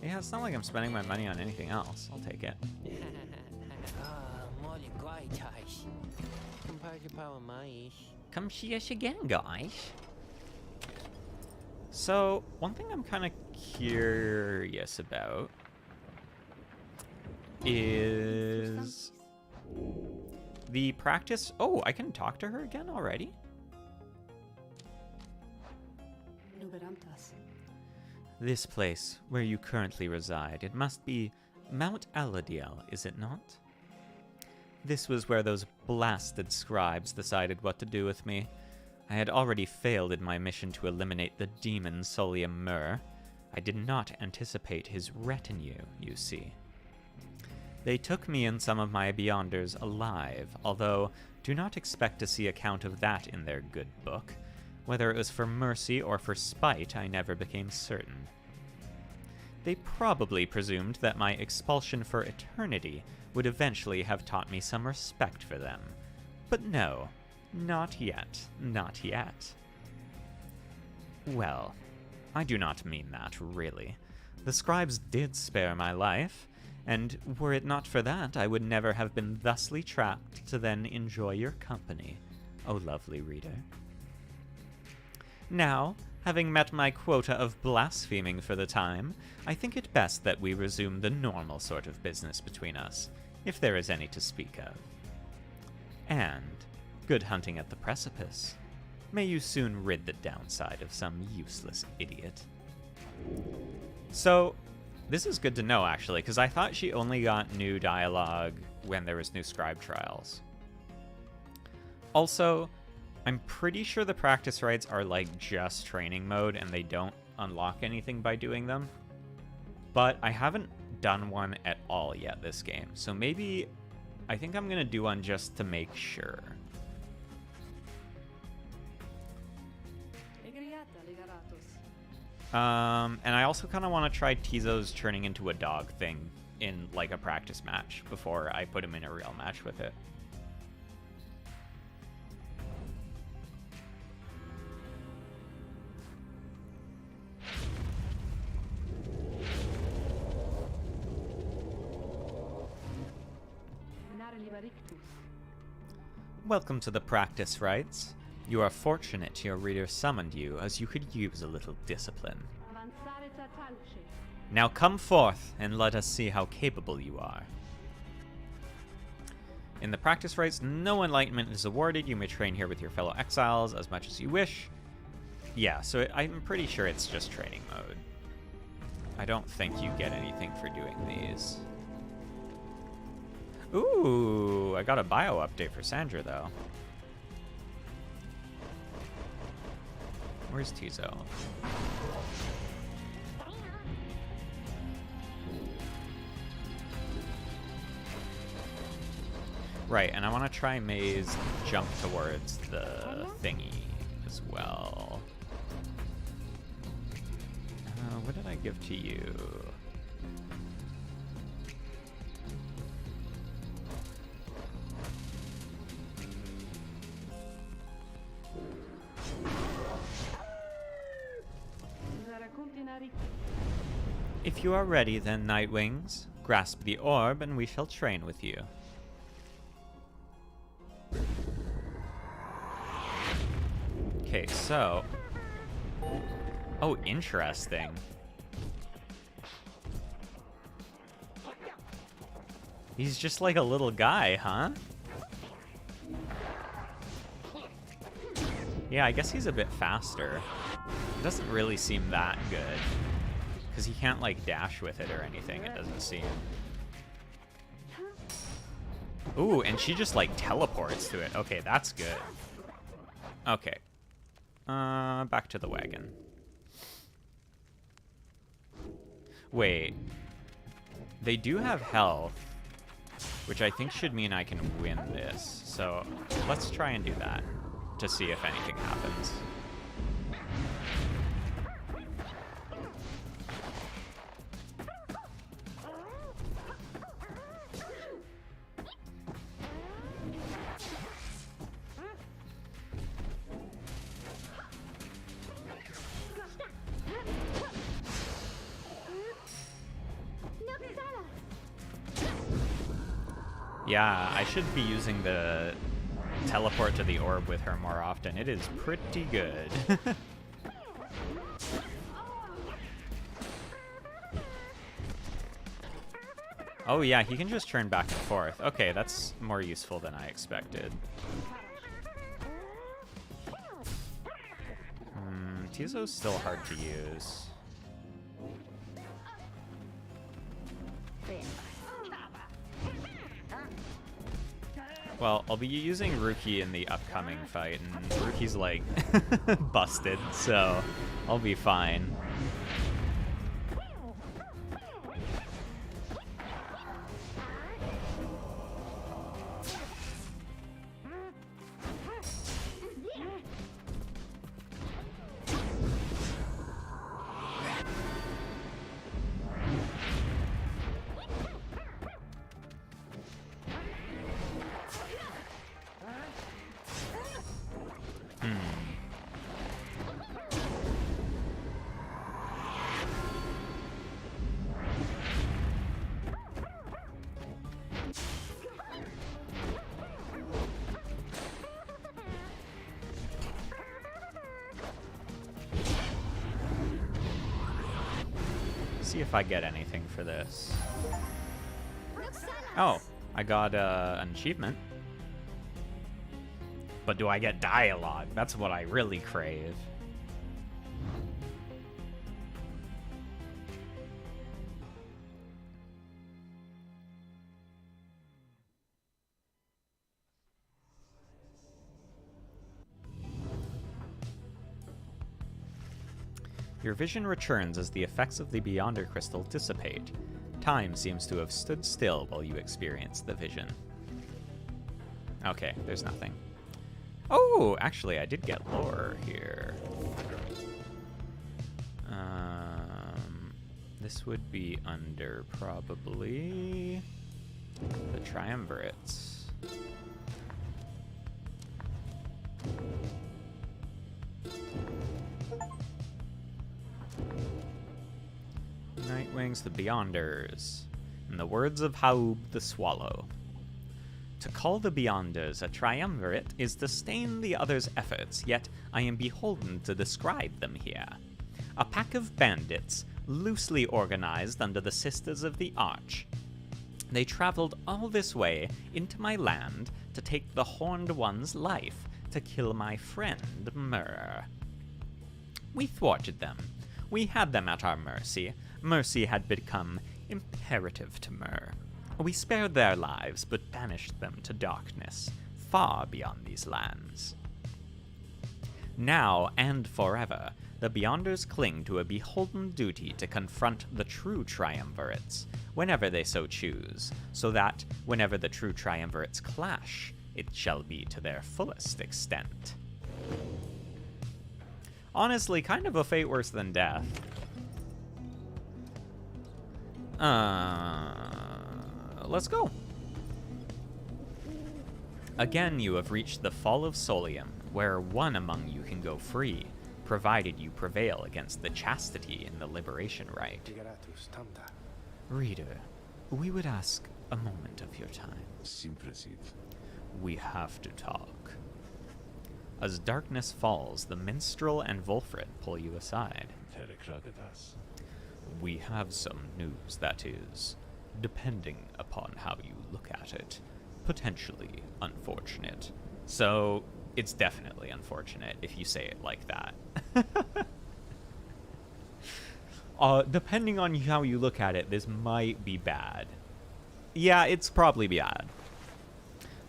Yeah, it's not like I'm spending my money on anything else. I'll take it. Come see us again, guys. So, one thing I'm kind of curious about is the practice. Oh, I can talk to her again already? This place, where you currently reside, it must be Mount Aladiel, is it not? This was where those blasted scribes decided what to do with me. I had already failed in my mission to eliminate the demon Solium Mur. I did not anticipate his retinue, you see. They took me and some of my Beyonders alive, although do not expect to see account of that in their good book. Whether it was for mercy or for spite, I never became certain. They probably presumed that my expulsion for eternity would eventually have taught me some respect for them. But no, not yet, not yet. Well, I do not mean that, really. The scribes did spare my life, and were it not for that, I would never have been thusly trapped to then enjoy your company, O lovely reader. Now, having met my quota of blaspheming for the time, I think it best that we resume the normal sort of business between us, if there is any to speak of. And good hunting at the precipice. May you soon rid the downside of some useless idiot. So, this is good to know, actually, because I thought she only got new dialogue when there was new scribe trials. Also, I'm pretty sure the practice rites are like just training mode and they don't unlock anything by doing them. But I haven't done one at all yet this game, so maybe I think I'm gonna do one just to make sure. And I also kind of want to try Tizo's turning into a dog thing in like a practice match before I put him in a real match with it. Welcome to the practice rites. You are fortunate your reader summoned you, as you could use a little discipline. Now come forth, and let us see how capable you are. In the practice rites, no enlightenment is awarded. You may train here with your fellow exiles as much as you wish. Yeah, so I'm pretty sure it's just training mode. I don't think you get anything for doing these. Ooh, I got a bio update for Sandra, though. Where's Tizo? Right, and I want to try May's jump towards the thingy as well. What did I give to you? If you are ready, then, Nightwings, grasp the orb and we shall train with you. Okay, so... Oh, interesting. He's just like a little guy, huh? Yeah, I guess he's a bit faster. It doesn't really seem that good. Because he can't, like, dash with it or anything, it doesn't seem. Ooh, and she just, like, teleports to it. Okay, that's good. Okay. Back to the wagon. Wait. They do have health, which I think should mean I can win this. So, let's try and do that to see if anything happens. Yeah, I should be using the teleport to the orb with her more often. It is pretty good. Oh yeah, he can just turn back and forth. Okay, that's more useful than I expected. Tizo's still hard to use. Well, I'll be using Ruki in the upcoming fight, and Ruki's like busted, so I'll be fine. see if I get anything for this. Oh, I got an achievement. But do I get dialogue? That's what I really crave. Your vision returns as the effects of the Beyonder Crystal dissipate. Time seems to have stood still while you experience the vision. Okay, there's nothing. Oh, actually, I did get lore here. This would be under probably the triumvirates. Nightwings, the Beyonders. In the words of Haub the Swallow. To call the Beyonders a triumvirate is to stain the other's efforts, yet I am beholden to describe them here. A pack of bandits, loosely organized under the Sisters of the Arch. They traveled all this way into my land to take the Horned One's life, to kill my friend Myr. We thwarted them. We had them at our mercy. Mercy had become imperative to Myr. We spared their lives, but banished them to darkness, far beyond these lands. Now and forever, the Beyonders cling to a beholden duty to confront the true triumvirates, whenever they so choose, so that, whenever the true triumvirates clash, it shall be to their fullest extent. Honestly, kind of a fate worse than death. Let's go. Again, you have reached the Fall of Solium, where one among you can go free, provided you prevail against the chastity in the liberation rite. Reader, we would ask a moment of your time. We have to talk. As darkness falls, the minstrel and Wolfred pull you aside. We have some news that is, depending upon how you look at it, potentially unfortunate. So, it's definitely unfortunate if you say it like that. Depending on how you look at it, this might be bad. Yeah, it's probably bad.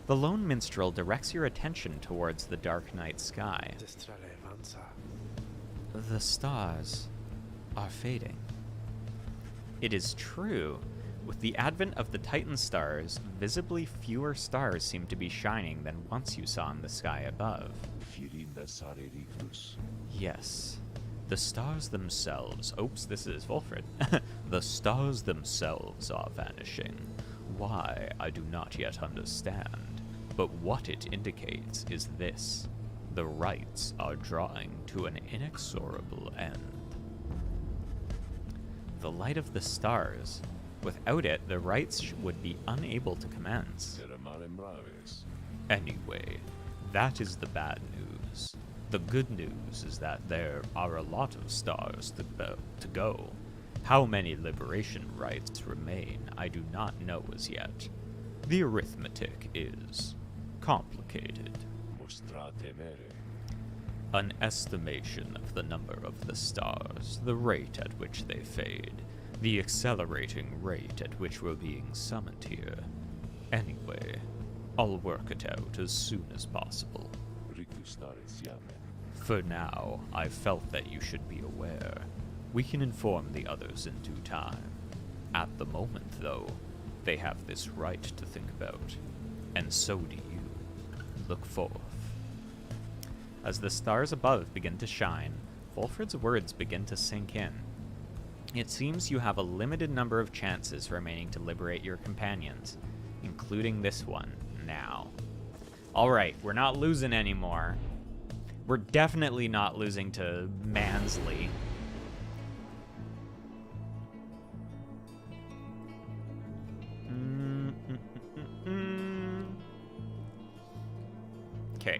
The lone minstrel directs your attention towards the dark night sky. The stars are fading. It is true. With the advent of the Titan stars, visibly fewer stars seem to be shining than once you saw in the sky above. Yes. The stars themselves... Oops, this is Wolfred. The stars themselves are vanishing. Why, I do not yet understand. But what it indicates is this. The rites are drawing to an inexorable end. The light of the stars. Without it, the rites would be unable to commence. Anyway, that is the bad news. The good news is that there are a lot of stars to go. How many liberation rites remain, I do not know as yet. The arithmetic is complicated. An estimation of the number of the stars, the rate at which they fade, the accelerating rate at which we're being summoned here. Anyway, I'll work it out as soon as possible. For now, I felt that you should be aware. We can inform the others in due time. At the moment, though, they have this right to think about. And so do you. Look forth. As the stars above begin to shine, Wolfred's words begin to sink in. It seems you have a limited number of chances remaining to liberate your companions, including this one, now. Alright, we're not losing anymore. We're definitely not losing to Mansley. Okay.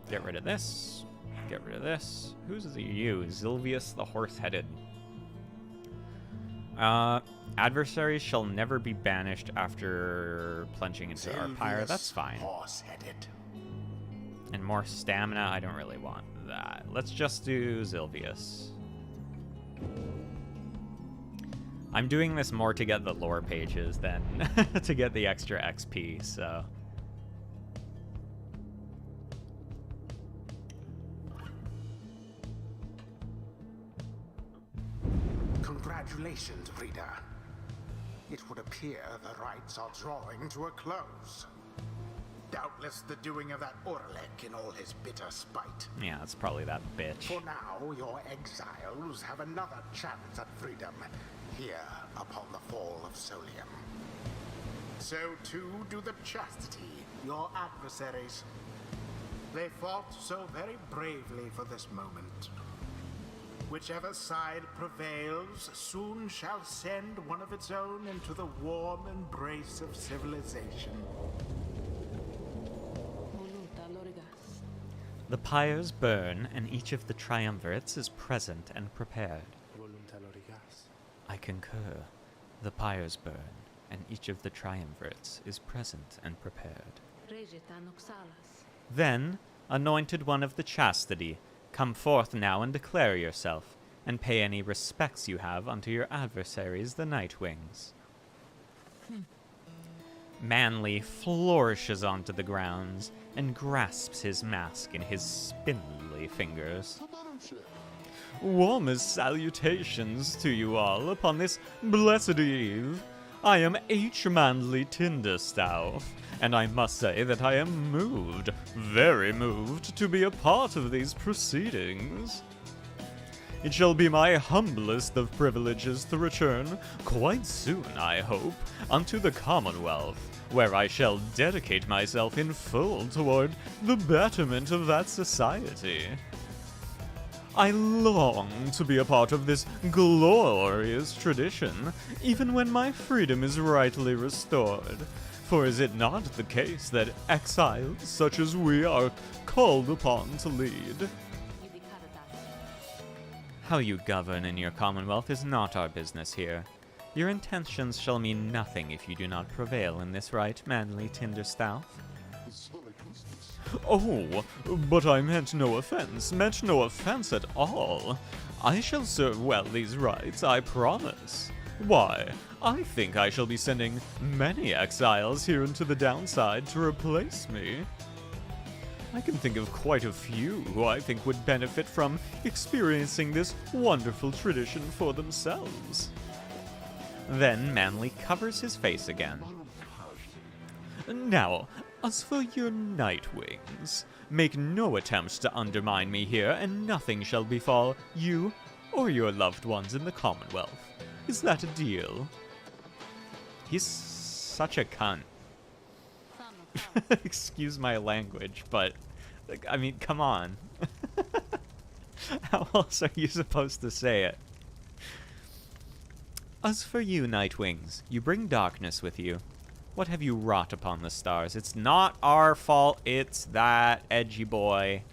Get rid of this. Get rid of this. Who's you? Zilvius the Horse-Headed. Adversaries shall never be banished after plunging into our pyre. That's fine. Horse-headed. And more stamina, I don't really want that. Let's just do Zilvius. I'm doing this more to get the lore pages than to get the extra XP, so... Congratulations, reader. It would appear the rites are drawing to a close. Doubtless the doing of that Orlek in all his bitter spite. Yeah, it's probably that bitch. For now, your exiles have another chance at freedom here upon the fall of Solium. So too do the Chastity, your adversaries. They fought so very bravely for this moment. Whichever side prevails soon shall send one of its own into the warm embrace of civilization. The pyres burn, and each of the triumvirates is present and prepared. I concur. The pyres burn, and each of the triumvirates is present and prepared. Then, anointed one of the chastity, come forth now and declare yourself, and pay any respects you have unto your adversaries, the Nightwings. Manly flourishes onto the grounds and grasps his mask in his spindly fingers. Warmest salutations to you all upon this blessed eve. I am H. Manly Tinderstaff, and I must say that I am moved, very moved, to be a part of these proceedings. It shall be my humblest of privileges to return, quite soon, I hope, unto the Commonwealth, where I shall dedicate myself in full toward the betterment of that society. I long to be a part of this glorious tradition, even when my freedom is rightly restored. For is it not the case that exiles such as we are called upon to lead? How you govern in your commonwealth is not our business here. Your intentions shall mean nothing if you do not prevail in this right, Manly Tinderstaff. Oh, but I meant no offense at all. I shall serve well these rites, I promise. Why, I think I shall be sending many exiles here into the downside to replace me. I can think of quite a few who I think would benefit from experiencing this wonderful tradition for themselves. Then Manly covers his face again. Now, as for your Nightwings, make no attempts to undermine me here, and nothing shall befall you or your loved ones in the Commonwealth. Is that a deal? He's such a cunt. Excuse my language, but, I mean, come on. How else are you supposed to say it? As for you, Nightwings, you bring darkness with you. What have you wrought upon the stars? It's not our fault, it's that edgy boy.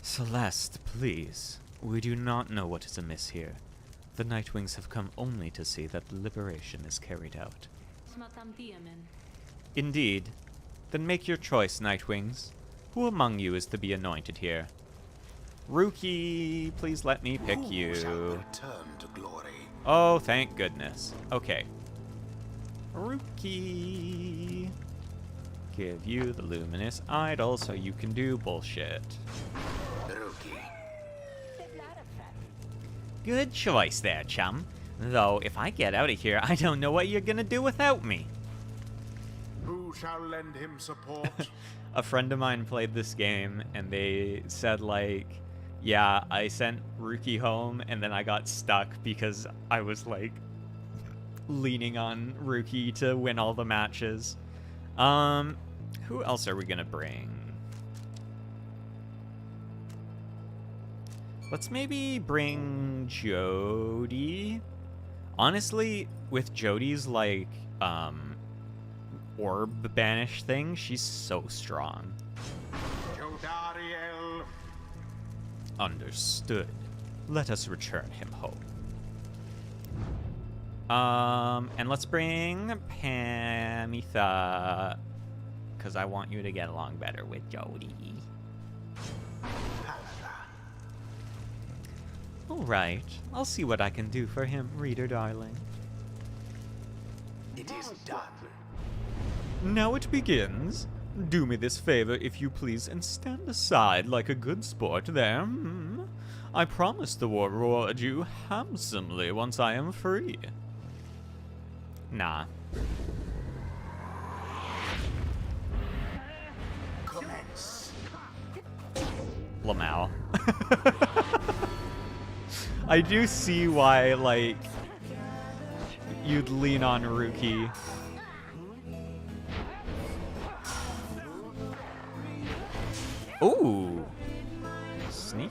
Celeste, please. We do not know what is amiss here. The Nightwings have come only to see that liberation is carried out. Indeed. Then make your choice, Nightwings. Who among you is to be anointed here? Rookie, please let me pick you. Shall return to glory. Oh, thank goodness. Okay. Rookie. Give you the luminous idol so you can do bullshit. Rookie. Good choice there, chum. Though, if I get out of here, I don't know what you're gonna do without me. Who shall lend him support? A friend of mine played this game, and they said, like, yeah, I sent Rookie home, and then I got stuck because I was, like, leaning on Rookie to win all the matches. Who else are we gonna bring? Let's maybe bring Jody. Honestly, with Jody's, like, orb banish thing, she's so strong. Jodariel. Understood. Let us return him home. And let's bring Pamitha, because I want you to get along better with Jody. Alright, I'll see what I can do for him, reader darling. It is done. Now it begins. Do me this favor, if you please, and stand aside like a good sport there. I promise to reward you handsomely once I am free. Nah. Commence. Lamau. I do see why, like, you'd lean on Ruki. Ooh. Sneaky.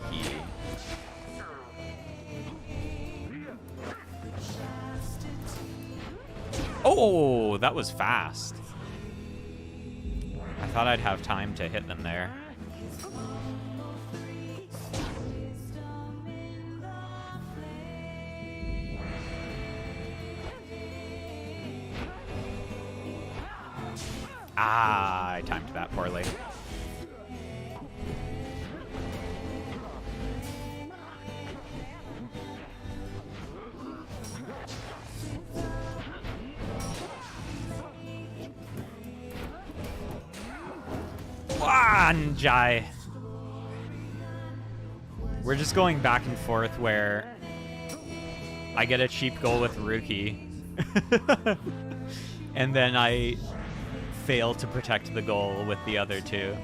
Oh, that was fast. I thought I'd have time to hit them there. Ah, I timed that poorly. Wanjai. We're just going back and forth where I get a cheap goal with Ruki. And then I fail to protect the goal with the other two.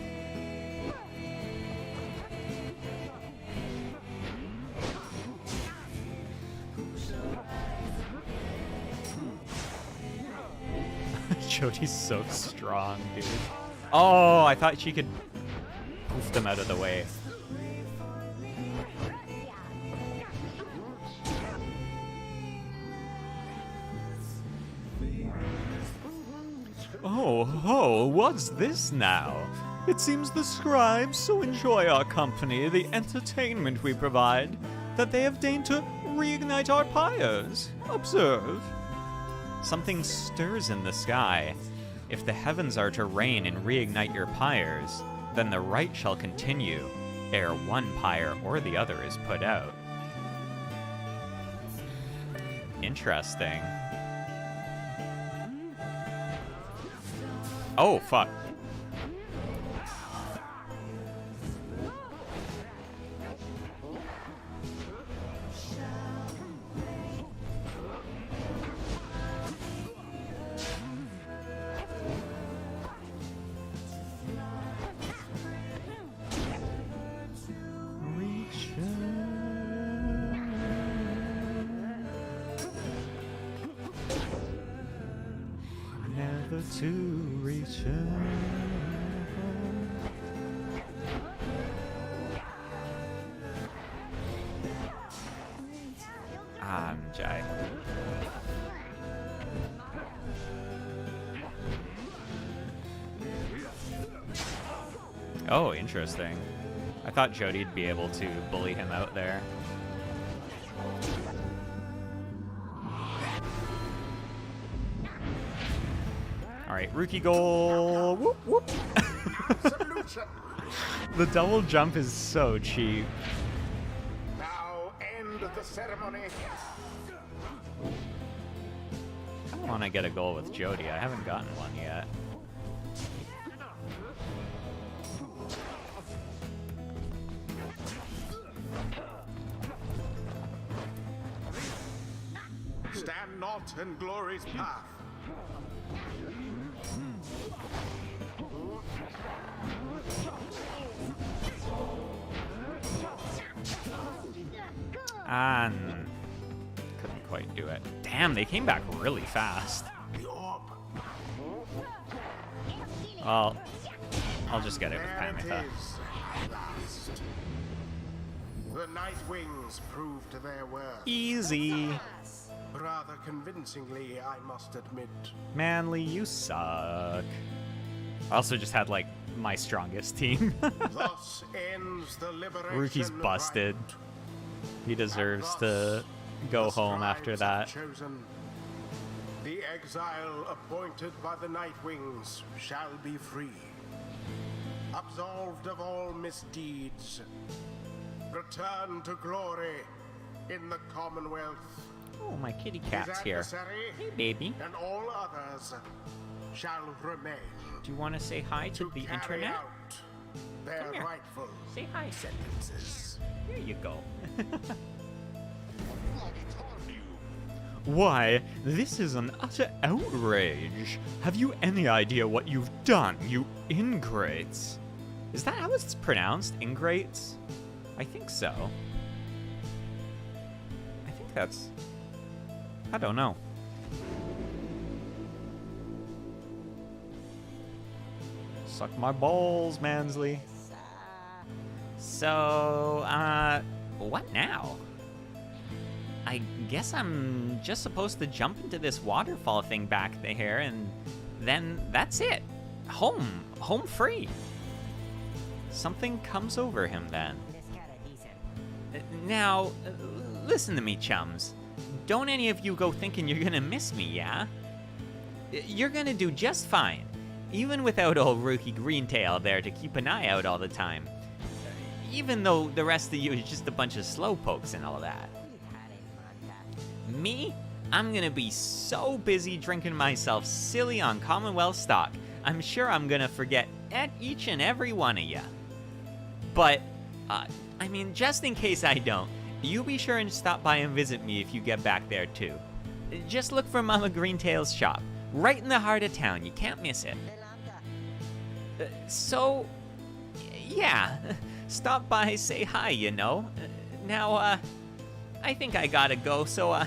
Jody's so strong, dude. Oh, I thought she could poof them out of the way. Oh, what's this now? It seems the scribes so enjoy our company, the entertainment we provide, that they have deigned to reignite our pyres. Observe. Something stirs in the sky. If the heavens are to rain and reignite your pyres, then the rite shall continue, ere one pyre or the other is put out. Interesting. Oh, fuck. Never to return. Jai. Oh, interesting. I thought Jody'd be able to bully him out there. Alright, rookie goal! Whoop, whoop! The double jump is so cheap. Now end the ceremony. I want to get a goal with Jody. I haven't gotten one yet. Stand not in glory's path. And couldn't quite do it. Damn, they came back really fast. The orb. Well, I'll just get it with There it Pamitha. is, at last. The Night Wings proved their worth. Easy. Rather convincingly, I must admit. Manly, you suck. I also just had, like, my strongest team. Thus ends the liberation. Rookie's busted. rite. He deserves Thus, to go the home after scribes have that. chosen The exile appointed by the Nightwings shall be free, absolved of all misdeeds, return to glory in the Commonwealth. Oh, my kitty His cat's here. adversary Hey, baby. and all others shall remain Do you want to say hi to the carry internet? out their Come here. rightful Say hi. sentences. Here you go. Why, this is an utter outrage. Have you any idea what you've done, you ingrates? Is that how it's pronounced? Ingrates? I think so. I think that's... I don't know. Suck my balls, Mansley. So, what now? I guess I'm just supposed to jump into this waterfall thing back there, and then that's it. Home free. Something comes over him then. Now, listen to me, chums. Don't any of you go thinking you're gonna miss me, yeah? You're gonna do just fine, even without old Rookie Greentail there to keep an eye out all the time. Even though the rest of you is just a bunch of slowpokes and all that. Me? I'm gonna be so busy drinking myself silly on Commonwealth stock, I'm sure I'm gonna forget each and every one of ya. But, I mean, just in case I don't, you be sure and stop by and visit me if you get back there too. Just look for Mama Greentail's shop, right in the heart of town, you can't miss it. So, yeah, stop by, say hi, you know. Now, I think I gotta go, so,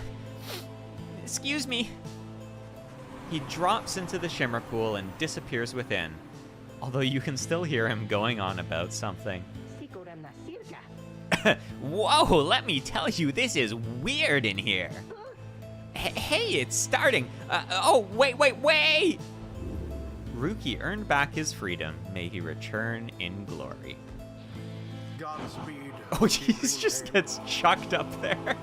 excuse me. He drops into the shimmer pool and disappears within, although you can still hear him going on about something. Whoa, let me tell you, this is weird in here. Hey, it's starting. Oh, wait! Rookie earned back his freedom. May he return in glory. Godspeed. Oh, he just gets chucked up there.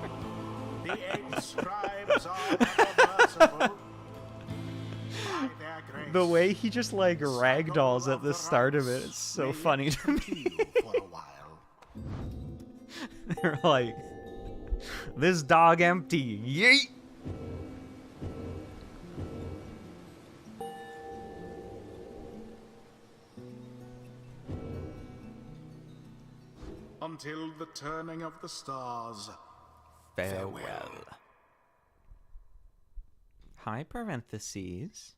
The 8 scribes are ever merciful. By their grace, The way he just like ragdolls cycle at the of start of it rites is so may funny yet to me. continue for a while. They're like, this dog empty. Yeet! Until the turning of the stars. Farewell. High parentheses.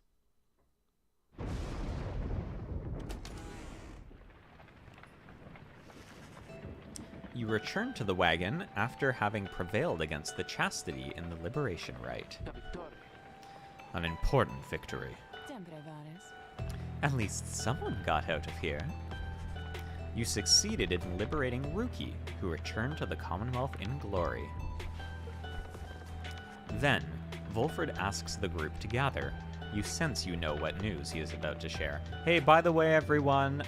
You return to the wagon after having prevailed against the chastity in the liberation rite. An important victory. At least someone got out of here. You succeeded in liberating Rookie, who returned to the Commonwealth in glory. Then, Volfred asks the group to gather. You sense you know what news he is about to share. Hey, by the way, everyone,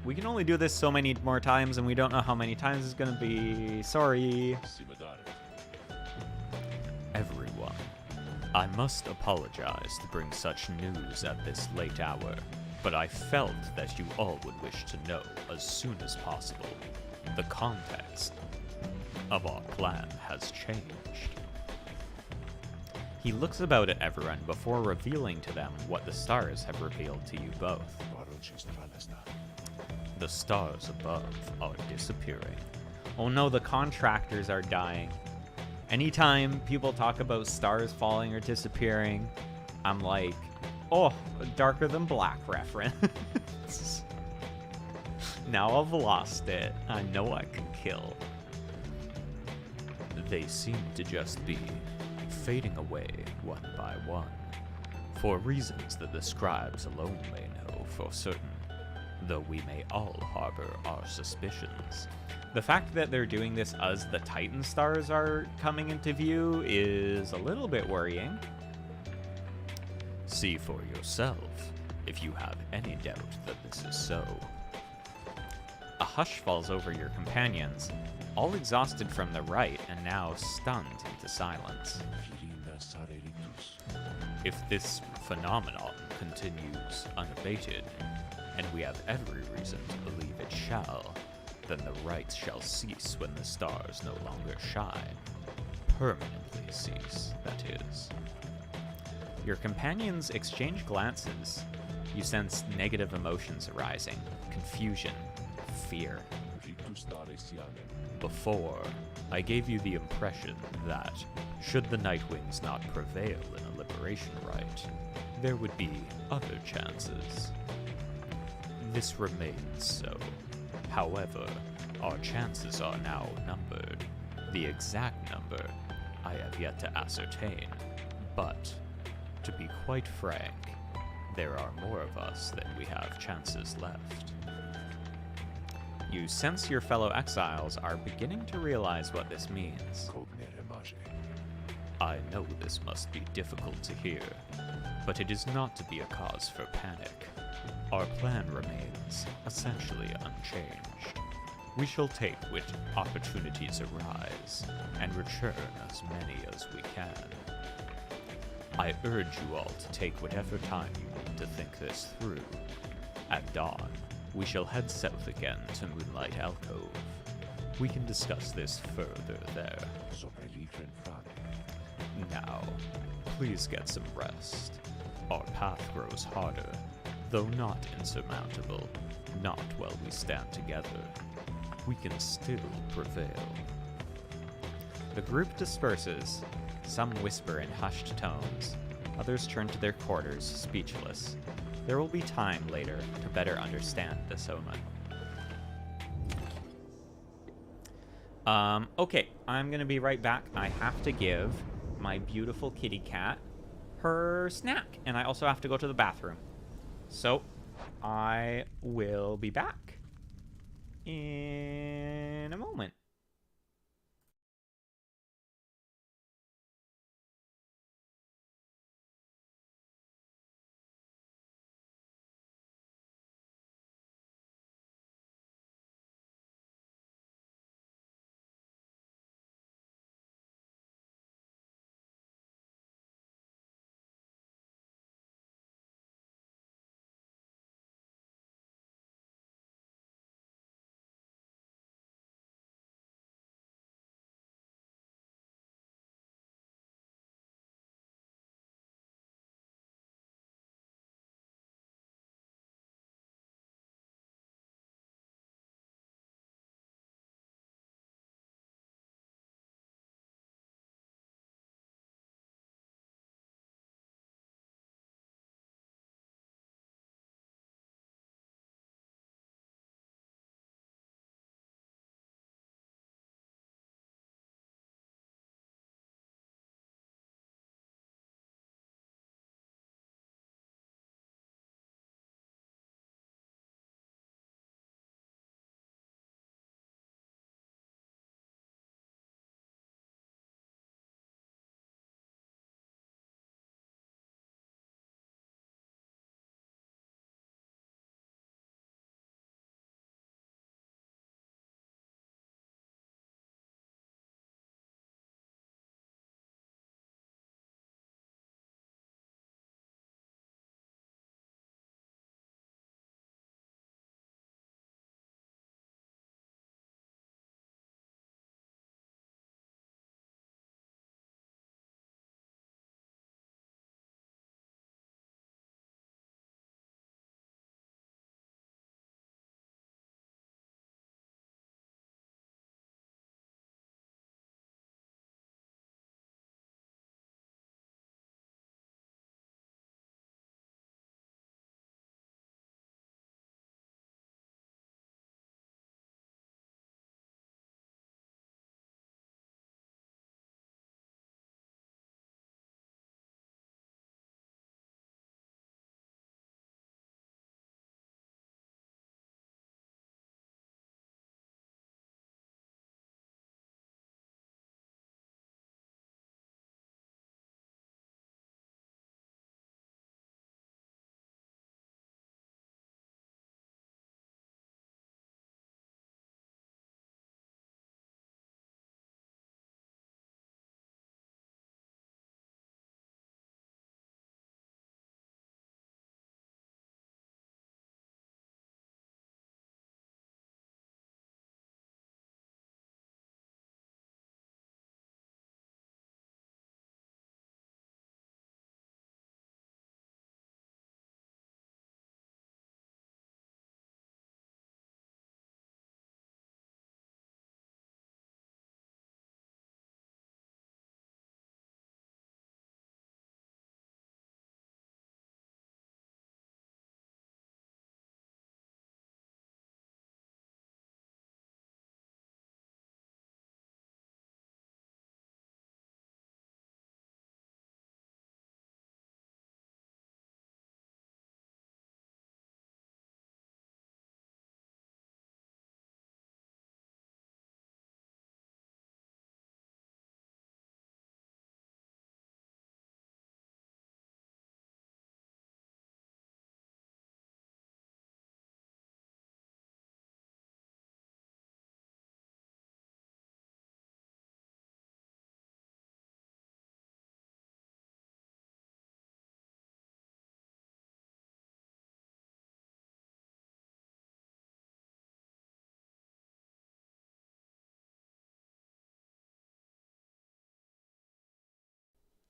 we can only do this so many more times, and we don't know how many times it's gonna be. Sorry. Everyone, I must apologize to bring such news at this late hour, but I felt that you all would wish to know as soon as possible. The context of our plan has changed. He looks about at everyone before revealing to them what the stars have revealed to you both. The stars above are disappearing. Oh no, the contractors are dying. Anytime people talk about stars falling or disappearing, I'm like, oh, a darker than black reference. Now I've lost it. I know I can kill. They seem to just be fading away one by one, for reasons that the scribes alone may know for certain, though we may all harbor our suspicions. The fact that they're doing this as the Titan stars are coming into view is a little bit worrying. See for yourself if you have any doubt that this is so. A hush falls over your companions, all exhausted from the rite and now stunned into silence. If this phenomenon continues unabated, and we have every reason to believe it shall, then the rites shall cease when the stars no longer shine. Permanently cease, that is. Your companions exchange glances. You sense negative emotions arising, confusion, fear. Before, I gave you the impression that, should the Nightwings not prevail in a liberation rite, there would be other chances. This remains so. However, our chances are now numbered. The exact number I have yet to ascertain, but, to be quite frank, there are more of us than we have chances left. You sense your fellow exiles are beginning to realize what this means. I know this must be difficult to hear, but it is not to be a cause for panic. Our plan remains essentially unchanged. We shall take which opportunities arise, and return as many as we can. I urge you all to take whatever time you need to think this through. At dawn, we shall head south again to Moonlight Alcove. We can discuss this further there. Now, please get some rest. Our path grows harder, though not insurmountable, not while we stand together. We can still prevail. The group disperses. Some whisper in hushed tones. Others turn to their quarters, speechless. There will be time later to better understand this omen. Okay, I'm gonna be right back. I have to give my beautiful kitty cat her snack, and I also have to go to the bathroom. So, I will be back in a moment.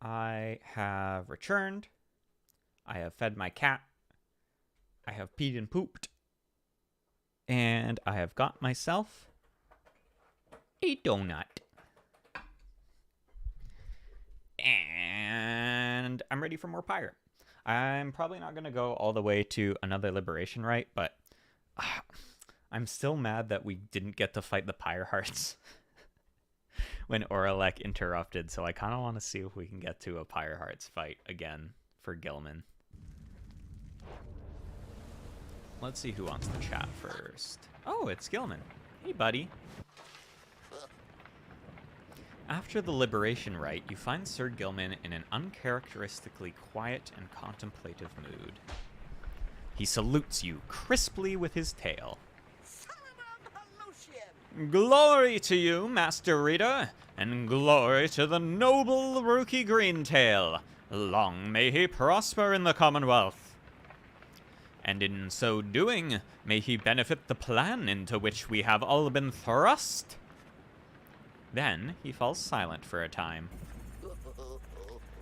I have returned. I have fed my cat. I have peed and pooped. And I have got myself a donut. And I'm ready for more Pyre. I'm probably not going to go all the way to another Liberation Rite, but I'm still mad that we didn't get to fight the Pyre Hearts when Oralek interrupted, so I kind of want to see if we can get to a Pyre Hearts fight again for Gilman. Let's see who wants to chat first. Oh, it's Gilman. Hey, buddy. After the Liberation Rite, you find Sir Gilman in an uncharacteristically quiet and contemplative mood. He salutes you crisply with his tail. Glory to you, Master Reader, and glory to the noble Rookie Greentail. Long may he prosper in the Commonwealth. And in so doing, may he benefit the plan into which we have all been thrust. Then he falls silent for a time.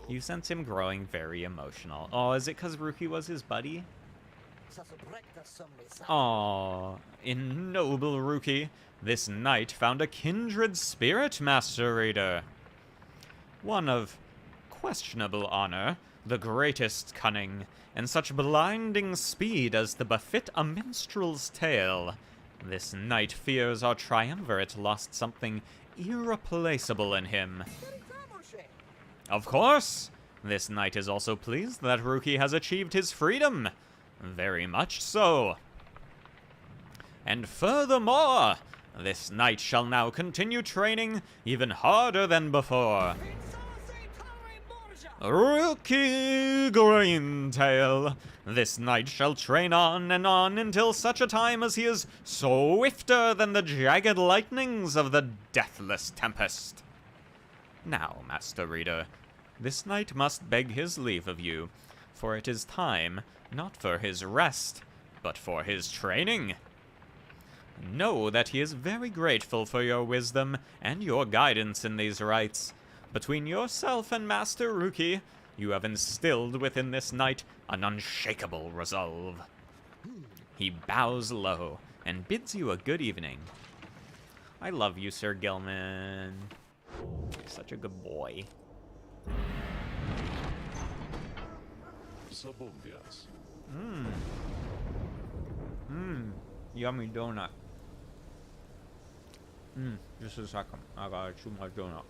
You sense him growing very emotional. Oh, is it because Rookie was his buddy? Aw, in noble Rookie, this knight found a kindred spirit, Master Reader. One of questionable honor, the greatest cunning, and such blinding speed as to befit a minstrel's tale. This knight fears our triumvirate lost something irreplaceable in him. Of course! This knight is also pleased that Rookie has achieved his freedom. Very much so. And furthermore, this knight shall now continue training even harder than before. Rookie Greentail, this knight shall train on and on until such a time as he is swifter than the jagged lightnings of the deathless tempest. Now, Master Reader, this knight must beg his leave of you, for it is time, not for his rest, but for his training. Know that he is very grateful for your wisdom and your guidance in these rites. Between yourself and Master Rookie, you have instilled within this knight an unshakable resolve. He bows low and bids you a good evening. I love you, Sir Gilman. You're such a good boy. Yummy donut. Just a second. I gotta chew my donut.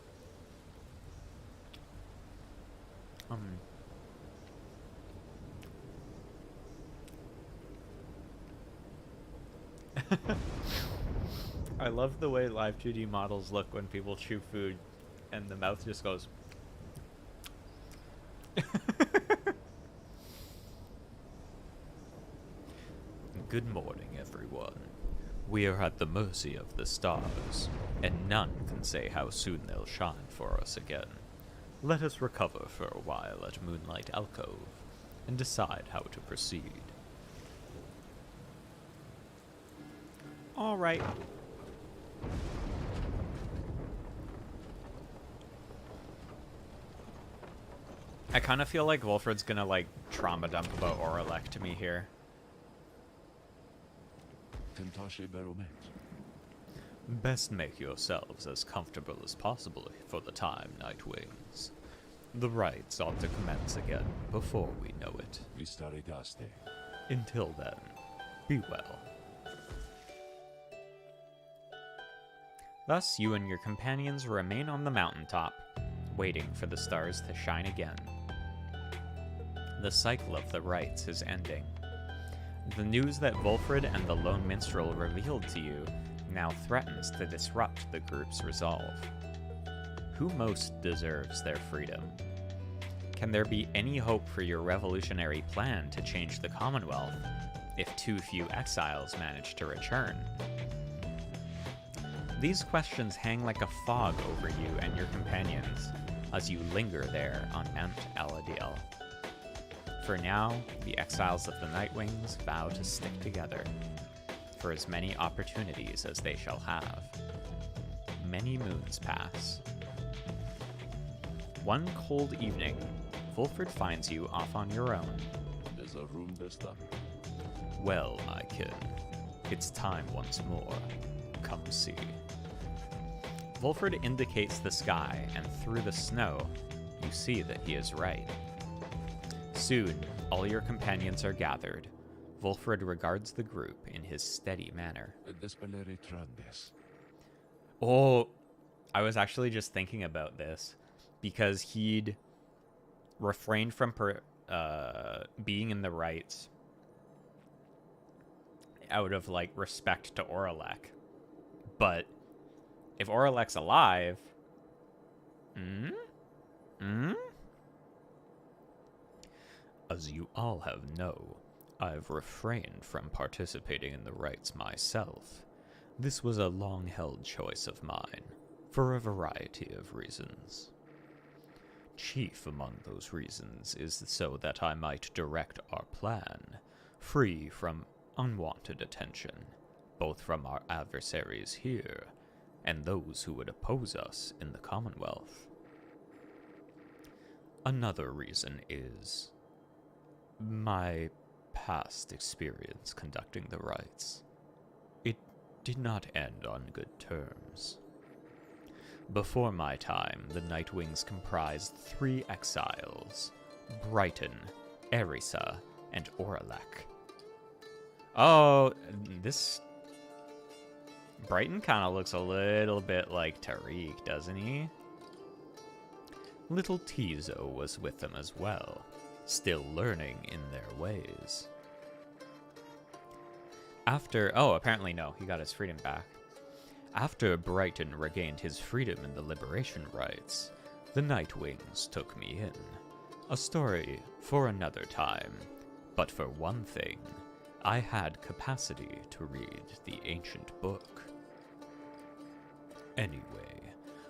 I love the way live 2D models look when people chew food and the mouth just goes. Good morning, everyone. We are at the mercy of the stars, and none can say how soon they'll shine for us again. Let us recover for a while at Moonlight Alcove, and decide how to proceed. Alright. I kind of feel like Wolfred's gonna, like, trauma dump about Oralek to me here. Best make yourselves as comfortable as possible for the time, Nightwings. The rites ought to commence again before we know it. Until then, be well. Thus, you and your companions remain on the mountaintop, waiting for the stars to shine again. The cycle of the rites is ending. The news that Wolfred and the Lone Minstrel revealed to you now threatens to disrupt the group's resolve. Who most deserves their freedom? Can there be any hope for your revolutionary plan to change the Commonwealth if too few exiles manage to return? These questions hang like a fog over you and your companions as you linger there on Mount Aladil. For now, the exiles of the Nightwings vow to stick together for as many opportunities as they shall have. Many moons pass. One cold evening, Wolfred finds you off on your own. There's a room this stuff. Well, my kin, it's time once more. Come see. Wolfred indicates the sky, and through the snow, you see that he is right. Soon, all your companions are gathered. Wolfred regards the group in his steady manner. Oh, I was actually just thinking about this, because he'd refrained from being in the rights out of, like, respect to Oralek. But if Oralek's alive... As you all have know, I've refrained from participating in the rites myself. This was a long-held choice of mine, for a variety of reasons. Chief among those reasons is so that I might direct our plan, free from unwanted attention, both from our adversaries here and those who would oppose us in the Commonwealth. Another reason is my past experience conducting the rites. It did not end on good terms. Before my time, the Nightwings comprised 3 exiles: Brighton, Erisa, and Oralek. Oh, this... Brighton kind of looks a little bit like Tariq, doesn't he? Little Tizo was with them as well, still learning in their ways. Apparently no, he got his freedom back. After Brighton regained his freedom in the liberation rites, the Nightwings took me in. A story for another time, but for one thing, I had capacity to read the ancient book. Anyway,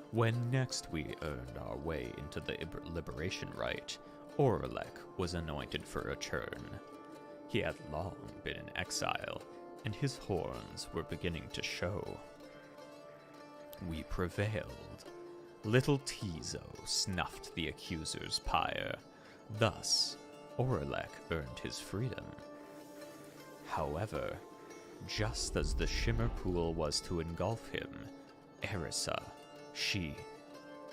when next we earned our way into the liberation rite, Oralek was anointed for a turn. He had long been in exile, and his horns were beginning to show. We prevailed. Little Tizo snuffed the accuser's pyre. Thus, Oralek earned his freedom. However, just as the shimmer pool was to engulf him, Erisa, she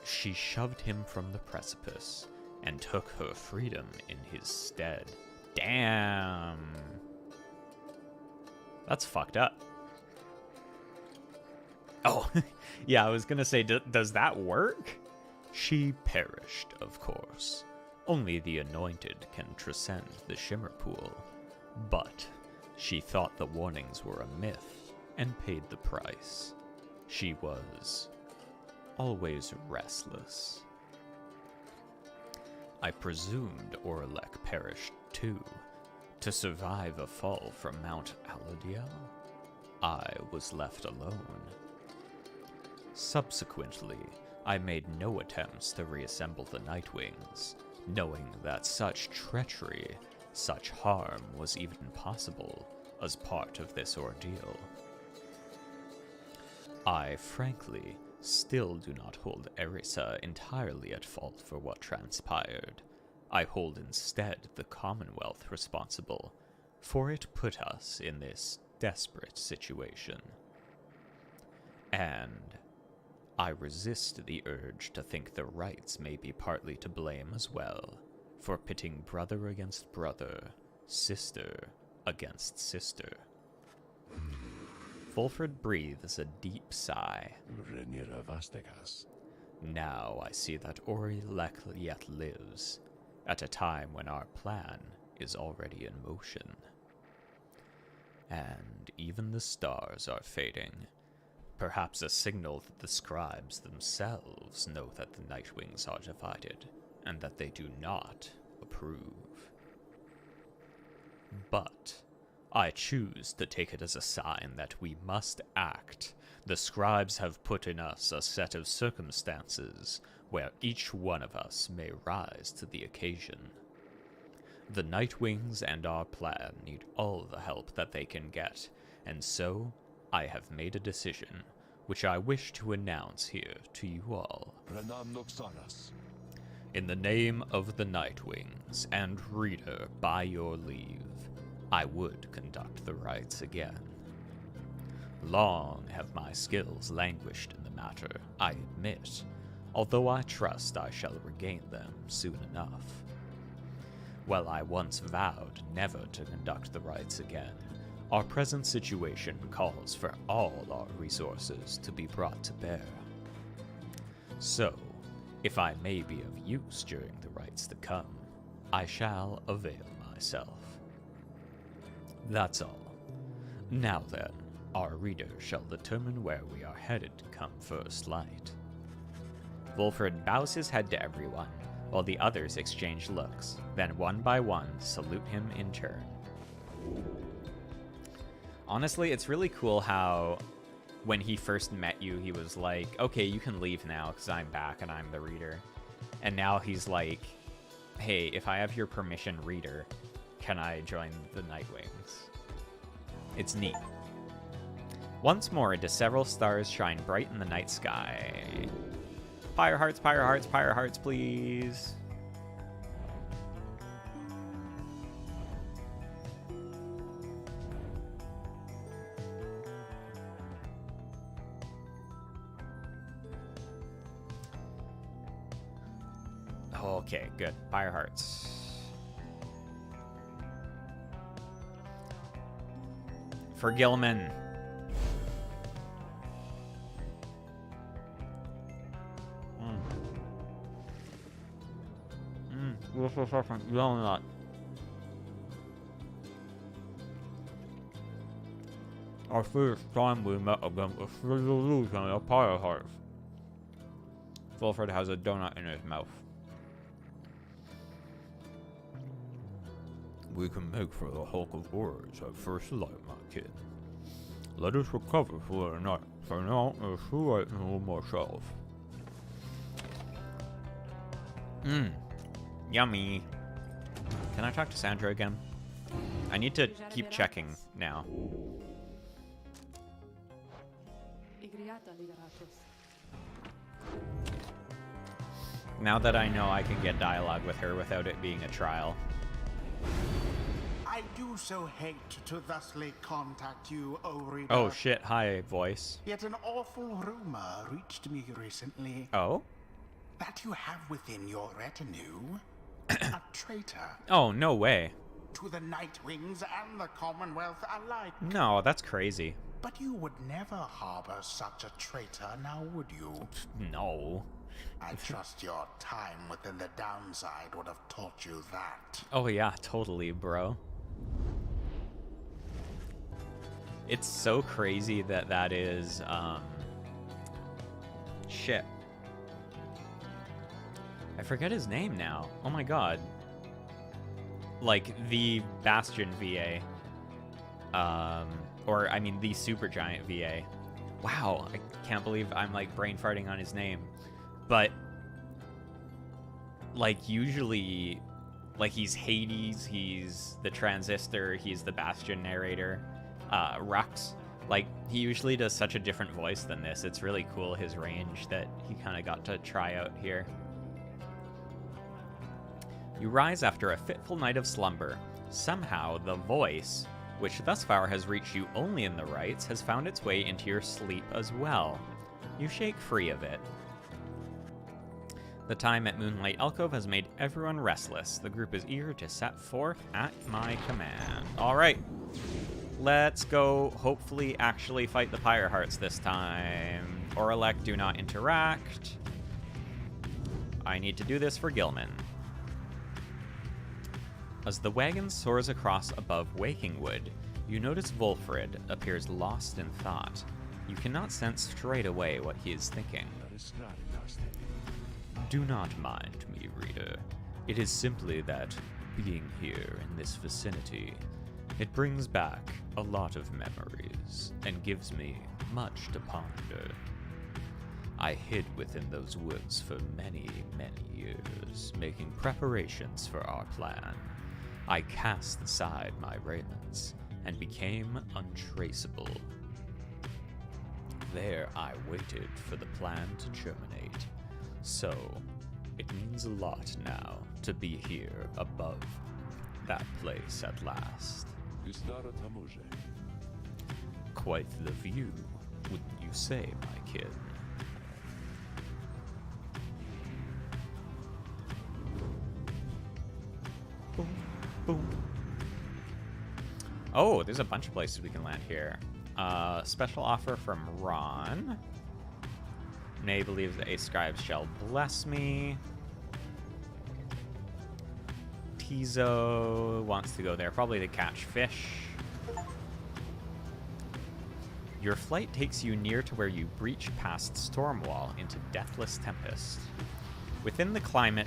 shoved him from the precipice and took her freedom in his stead. Damn. That's fucked up. Oh, yeah, I was gonna say, does that work? She perished, of course. Only the anointed can transcend the shimmer pool. But she thought the warnings were a myth and paid the price. She was always restless. I presumed Oralek perished too, to survive a fall from Mount Aladiel. I was left alone. Subsequently, I made no attempts to reassemble the Nightwings, knowing that such treachery, such harm was even possible as part of this ordeal. I, frankly, still do not hold Erisa entirely at fault for what transpired. I hold instead the Commonwealth responsible, for it put us in this desperate situation. And I resist the urge to think the rights may be partly to blame as well, for pitting brother against brother, sister against sister. Wolfred breathes a deep sigh. Now I see that Oralek yet lives, at a time when our plan is already in motion. And even the stars are fading. Perhaps a signal that the scribes themselves know that the Nightwings are divided, and that they do not approve. But I choose to take it as a sign that we must act. The scribes have put in us a set of circumstances where each one of us may rise to the occasion. The Nightwings and our plan need all the help that they can get, and so I have made a decision, which I wish to announce here to you all. In the name of the Nightwings, and reader, by your leave, I would conduct the rites again. Long have my skills languished in the matter, I admit, although I trust I shall regain them soon enough. While I once vowed never to conduct the rites again, our present situation calls for all our resources to be brought to bear. So, if I may be of use during the rites to come, I shall avail myself. That's all. Now then, our reader shall determine where we are headed come first light. Wolfred bows his head to everyone, while the others exchange looks, then one by one salute him in turn. Honestly, it's really cool how when he first met you, he was like, okay, you can leave now because I'm back and I'm the reader. And now he's like, hey, if I have your permission, reader, can I join the Nightwings? It's neat. Once more, into several stars shine bright in the night sky. Pyre hearts, pyre hearts, pyre hearts, please. Okay, good. Pyre hearts. For Gilman. This is fucking donut. Our first time we met again was the Deluge and a Pyre hearts. Wilfred has a donut in his mouth. We can make for the Hulk of Horrors at first light, my kid. Let us recover for the night. For now, there's two right in myself. Yummy. Can I talk to Sandra again? I need to keep checking now. Now that I know I can get dialogue with her without it being a trial. I do so hate to thusly contact you, O reader. Oh shit, hi voice. Yet an awful rumor reached me recently Oh? that you have within your retinue a traitor Oh, no way. to the Nightwings and the Commonwealth alike. No, that's crazy. But you would never harbor such a traitor, now would you? No. I trust your time within the downside would have taught you that. Oh yeah, totally, bro. It's so crazy that that is, shit. I forget his name now. Oh my god. Like, the Bastion VA. Or, I mean, the Supergiant VA. Wow, I can't believe I'm, like, brain farting on his name. But, like, usually, like, he's Hades, he's the Transistor, he's the Bastion narrator, Rux. Like, he usually does such a different voice than this. It's really cool, his range, that he kind of got to try out here. You rise after a fitful night of slumber. Somehow, the voice, which thus far has reached you only in the rites, has found its way into your sleep as well. You shake free of it. The time at Moonlight Alcove has made everyone restless. The group is eager to set forth at my command. Alright, let's go hopefully actually fight the Pyre Hearts this time. Oralek, do not interact. I need to do this for Gilman. As the wagon soars across above Wakingwood, you notice Wolfred appears lost in thought. You cannot sense straight away what he is thinking. That is not nasty. Do not mind me, reader. It is simply that, being here in this vicinity, it brings back a lot of memories and gives me much to ponder. I hid within those woods for many, many years, making preparations for our plan. I cast aside my raiments and became untraceable. There I waited for the plan to germinate. So, It means a lot now to be here above that place at last. Quite the view, wouldn't you say, my kid? Boom, boom. Oh, there's a bunch of places we can land here. Special offer from Ron. Nay believes the Ace Scribes shall bless me. Tizo wants to go there, probably to catch fish. Your flight takes you near to where you breach past Stormwall into Deathless Tempest. Within the climate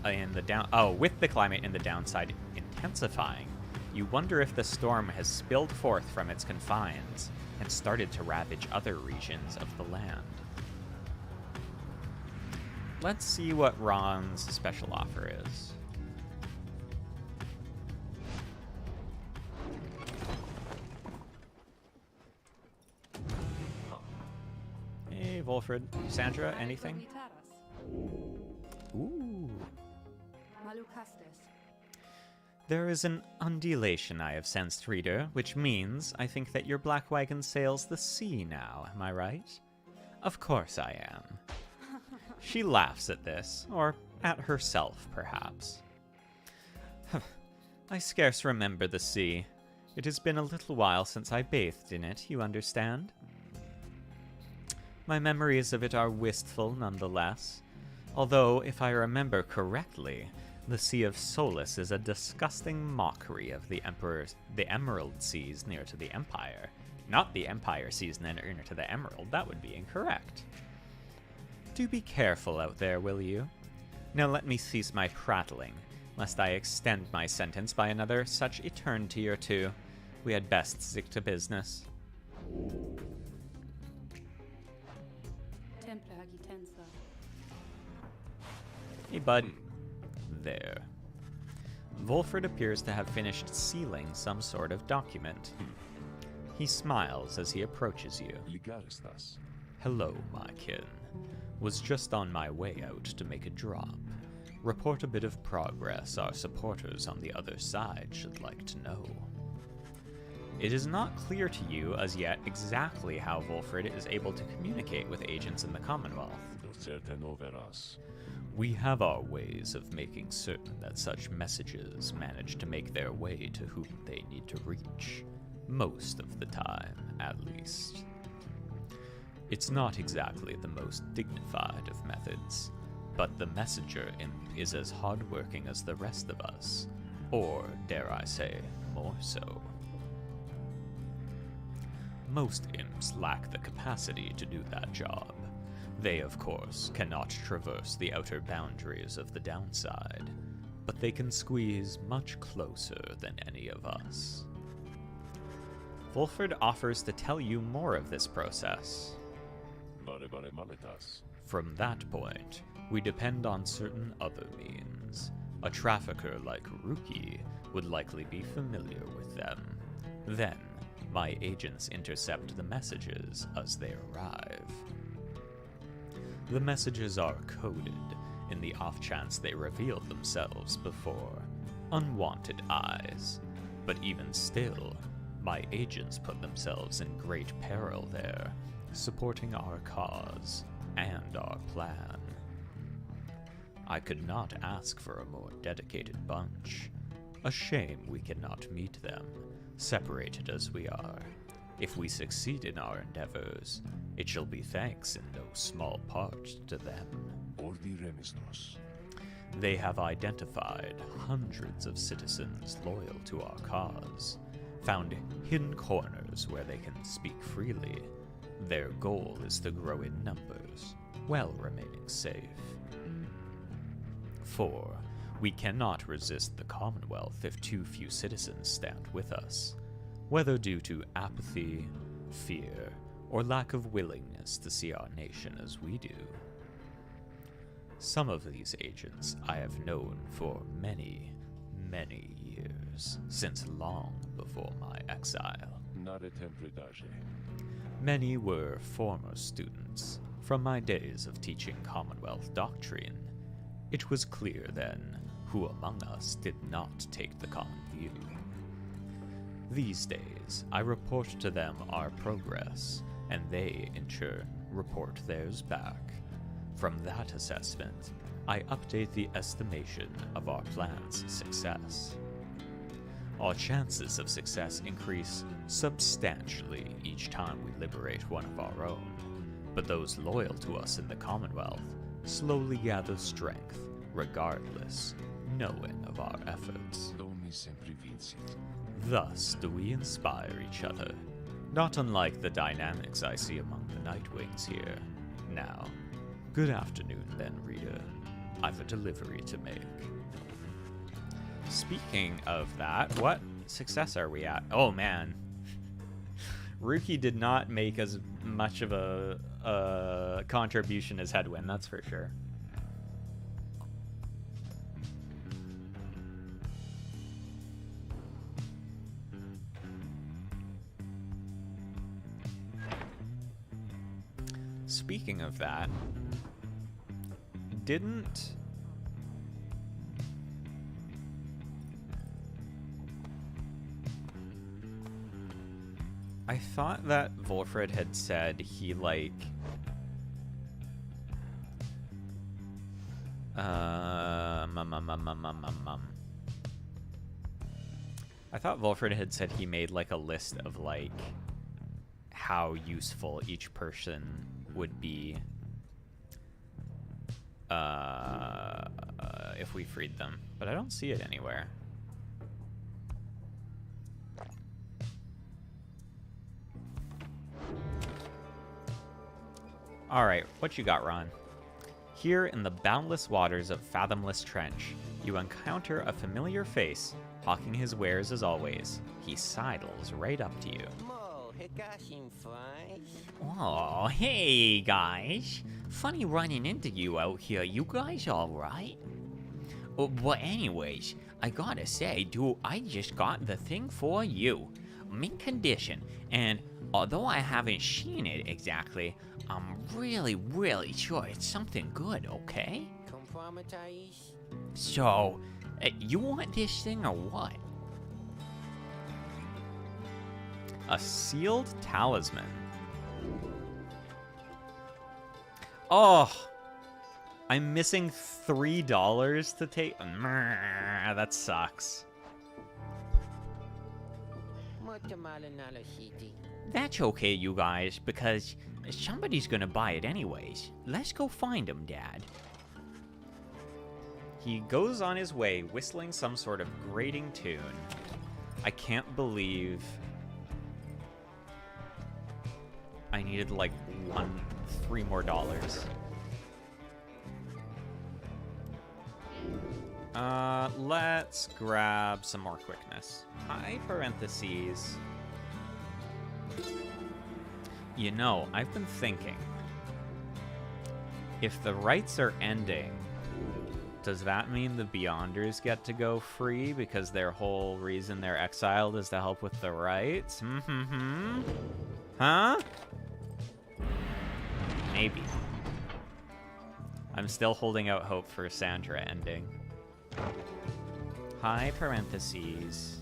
in the with the climate in the downside intensifying, you wonder if the storm has spilled forth from its confines and started to ravage other regions of the land. Let's see what Ron's special offer is. Hey, Wolfred. Sandra, anything? Ooh. There is an undulation I have sensed, reader, which means I think that your black wagon sails the sea now, am I right? Of course I am. She laughs at this, or at herself, perhaps. I scarce remember the sea. It has been a little while since I bathed in it, you understand? My memories of it are wistful nonetheless, although, if I remember correctly, the Sea of Solace is a disgusting mockery of the Emerald Seas near to the Empire. Not the Empire Seas near to the Emerald, that would be incorrect. Do be careful out there, will you? Now let me cease my prattling, lest I extend my sentence by another such eternity or two. We had best stick to business. Hey, bud. There. Wolfred appears to have finished sealing some sort of document. He smiles as he approaches you. Hello, my kin. Was just on my way out to make a drop. Report a bit of progress our supporters on the other side should like to know. It is not clear to you as yet exactly how Wolfred is able to communicate with agents in the Commonwealth. We have our ways of making certain that such messages manage to make their way to whom they need to reach. Most of the time, at least. It's not exactly the most dignified of methods, but the messenger imp is as hardworking as the rest of us, or, dare I say, more so. Most imps lack the capacity to do that job. They, of course, cannot traverse the outer boundaries of the downside, but they can squeeze much closer than any of us. Wolfred offers to tell you more of this process. From that point, we depend on certain other means. A trafficker like Ruki would likely be familiar with them. Then, my agents intercept the messages as they arrive. The messages are coded in the off chance they reveal themselves before unwanted eyes, but even still, my agents put themselves in great peril there, supporting our cause and our plan. I could not ask for a more dedicated bunch. A shame we cannot meet them, separated as we are. If we succeed in our endeavors, it shall be thanks in no small part to them. They have identified hundreds of citizens loyal to our cause, found hidden corners where they can speak freely. Their goal is to grow in numbers, while remaining safe. 4. We cannot resist the Commonwealth if too few citizens stand with us, whether due to apathy, fear, or lack of willingness to see our nation as we do. Some of these agents I have known for many, many years, since long before my exile. Many were former students from my days of teaching Commonwealth doctrine. It was clear then who among us did not take the common view. These days, I report to them our progress, and they, in turn, report theirs back. From that assessment, I update the estimation of our plan's success. Our chances of success increase substantially each time we liberate one of our own, but those loyal to us in the Commonwealth slowly gather strength, regardless, knowing of our efforts. Domi sempre vincit. Thus do we inspire each other, not unlike the dynamics I see among the Nightwings here. Now, good afternoon then, reader. I've a delivery to make. Speaking of that, what success are we at? Oh man. Rookie did not make as much of a contribution as Headwind, that's for sure. Speaking of that, didn't... I thought that Volfred had said he, like... I thought Volfred had said he made, like, a list of, like, how useful each person would be if we freed them. But I don't see it anywhere. Alright, what you got, Ron? Here in the boundless waters of Fathomless Trench, you encounter a familiar face, hawking his wares as always. He sidles right up to you. Oh, hey guys. Funny running into you out here. You guys alright? But anyways, I gotta say, dude, I just got the thing for you. Mint condition, and although I haven't seen it exactly, I'm really sure it's something good, okay? So, you want this thing or what? A sealed talisman. Oh! I'm missing $3 to take... That sucks. That's okay, you guys, because somebody's gonna buy it anyways. Let's go find him, Dad. He goes on his way, whistling some sort of grating tune. I can't believe... I needed, like, $3 more. Let's grab some more quickness. High parentheses. You know, I've been thinking. If the rights are ending, does that mean the Beyonders get to go free because their whole reason they're exiled is to help with the rights? Huh? Maybe. I'm still holding out hope for Sandra ending. High parentheses.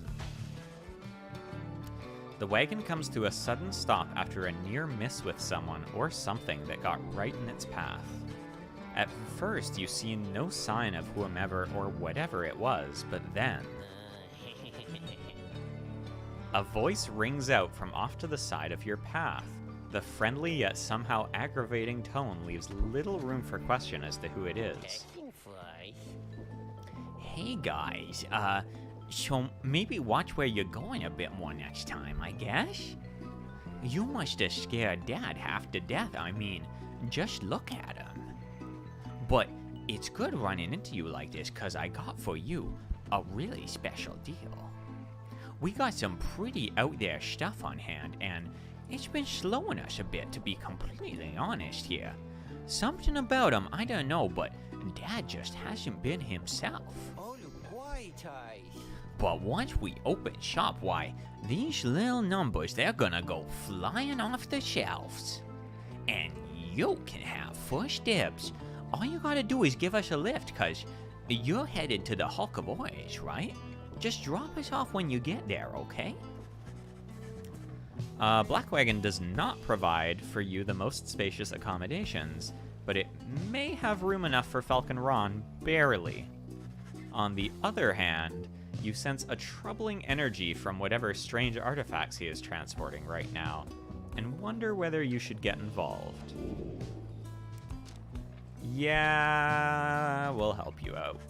The wagon comes to a sudden stop after a near miss with someone or something that got right in its path. At first, you see no sign of whomever or whatever it was, but then... a voice rings out from off to the side of your path. The friendly yet somehow aggravating tone leaves little room for question as to who it is. Hey guys, so maybe watch where you're going a bit more next time, I guess? You must have scared Dad half to death, I mean, just look at him. But it's good running into you like this, cause I got for you a really special deal. We got some pretty out there stuff on hand, and it's been slowing us a bit, to be completely honest here. Something about him, I don't know, but Dad just hasn't been himself. But once we open shop, why, these little numbers, they're gonna go flying off the shelves. And you can have first dibs all you gotta do is give us a lift, cause you're headed to the Hulk of Orange, right? Just drop us off when you get there, okay? Black Wagon does not provide for you the most spacious accommodations, but it may have room enough for Falcon Ron, barely. On the other hand, you sense a troubling energy from whatever strange artifacts he is transporting right now, and wonder whether you should get involved. Yeah, we'll help you out.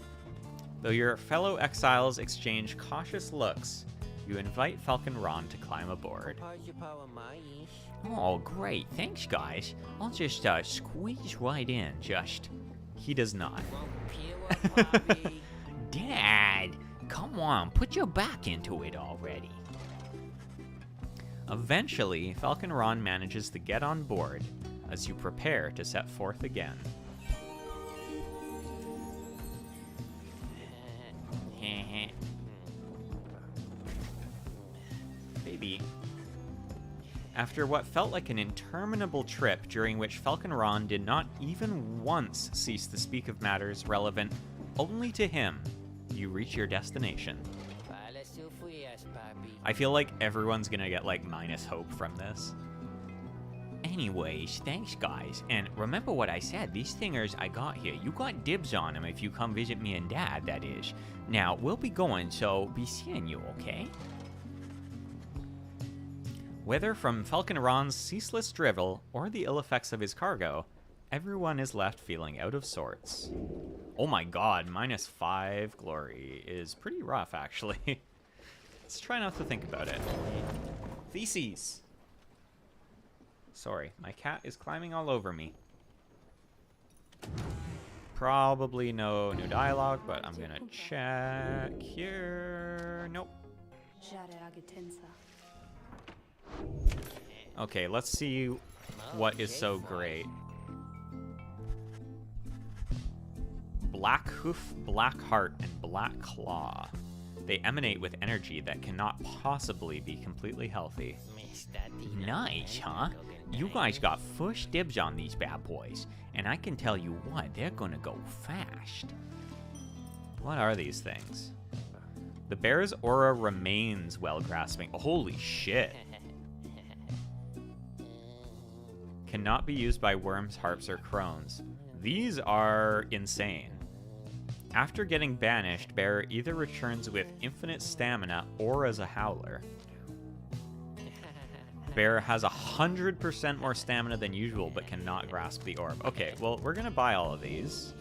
Though your fellow exiles exchange cautious looks, you invite Falcon Ron to climb aboard. Oh, great. Thanks, guys. I'll just squeeze right in, just... He does not. Dad, come on, put your back into it already. Eventually, Falcon Ron manages to get on board as you prepare to set forth again. Baby. After what felt like an interminable trip during which Falcon Ron did not even once cease to speak of matters relevant only to him, you reach your destination. I feel like everyone's gonna get like minus hope from this. Anyways, thanks guys, and remember what I said, these thingers I got here, you got dibs on them if you come visit me and Dad, that is. Now, we'll be going, so be seeing you, okay? Whether from Falcon Ron's ceaseless drivel or the ill effects of his cargo, everyone is left feeling out of sorts. Oh my god, -5 glory is pretty rough, actually. Let's try not to think about it. Theses! Sorry, my cat is climbing all over me. Probably no new dialogue, but I'm gonna check here. Nope. Okay, let's see what is so great. Black Hoof, Black Heart, and Black Claw. They emanate with energy that cannot possibly be completely healthy. Nice, huh? You guys got first dibs on these bad boys, and I can tell you what, they're gonna go fast. What are these things? The bear's aura remains well grasping. Holy shit. Cannot be used by worms, harps, or crones. These are insane. After getting banished, Bear either returns with infinite stamina or as a howler. Bear has 100% more stamina than usual, but cannot grasp the orb. Okay, well, we're gonna buy all of these.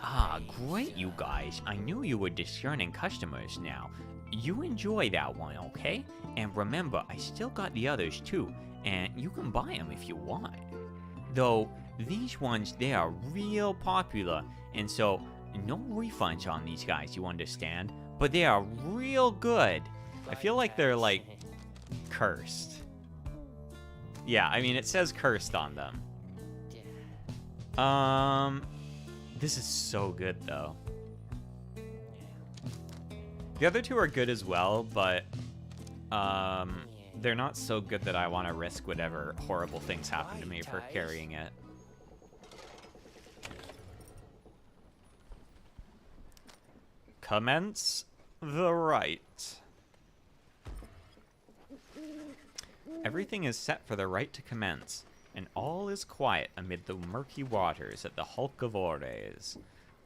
Ah, great, you guys. I knew you were discerning customers now. You enjoy that one, okay? And remember, I still got the others too, and you can buy them if you want. Though, these ones, they are real popular, and so, no refunds on these guys, you understand? But they are real good. I feel like they're, like, cursed. Yeah, I mean, it says cursed on them. This is so good, though. The other two are good as well, but, they're not so good that I want to risk whatever horrible things happen to me for carrying it. Commence the rite. Everything is set for the rite to commence, and all is quiet amid the murky waters at the Hulk of Ores.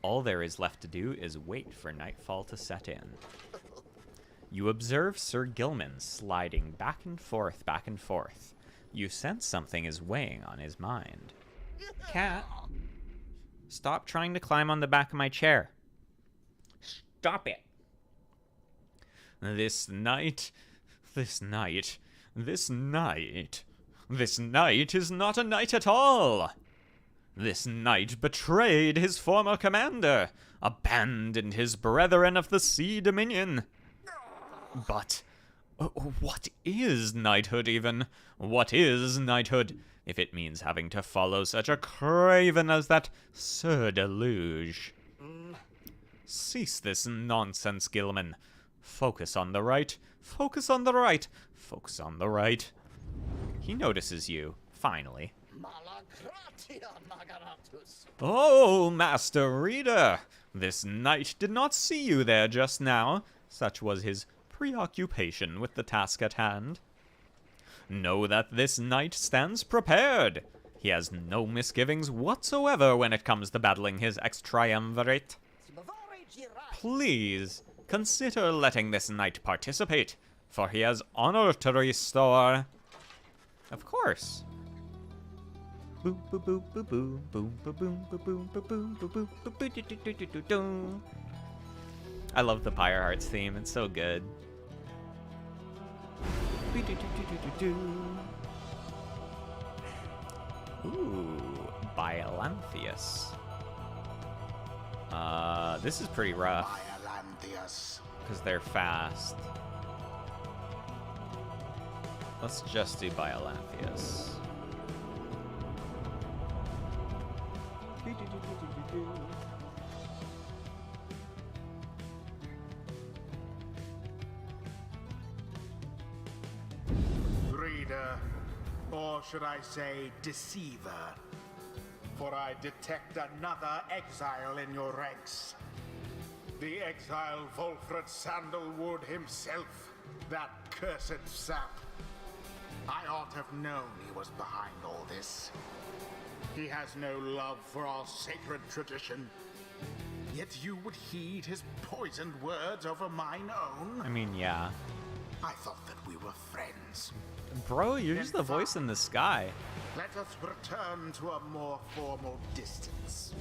All there is left to do is wait for nightfall to set in. You observe Sir Gilman sliding back and forth, back and forth. You sense something is weighing on his mind. Cat, stop trying to climb on the back of my chair. Stop it. This night is not a night at all. This night betrayed his former commander, abandoned his brethren of the Sea Dominion. But what is knighthood even? What is knighthood, if it means having to follow such a craven as that Sir Deluge? Cease this nonsense, Gilman. Focus on the right. Focus on the right. Focus on the right. He notices you, finally. Malagratia Magaratus. Oh, Master Reader! This knight did not see you there just now. Such was his preoccupation with the task at hand. Know that this knight stands prepared. He has no misgivings whatsoever when it comes to battling his ex-triumvirate. Please, consider letting this knight participate, for he has honor to restore. Of course. Boop boop boop boop boop boom boop boom boop boom boop boom boop boop boop boop doo doo doo doo doo. I love the Pyre Hearts theme, it's so good. Ooh, Biolanthius. This is pretty rough. Biolanthius. Because they're fast. Let's just do Biolanthius. Reader, or should I say deceiver? For I detect another exile in your ranks. The exile Volfred Sandalwood himself, that cursed sap. I ought to have known he was behind all this. He has no love for our sacred tradition. Yet you would heed his poisoned words over mine own? I mean, yeah. I thought that we were friends. Bro, you're just the voice in the sky. Let us return to a more formal distance.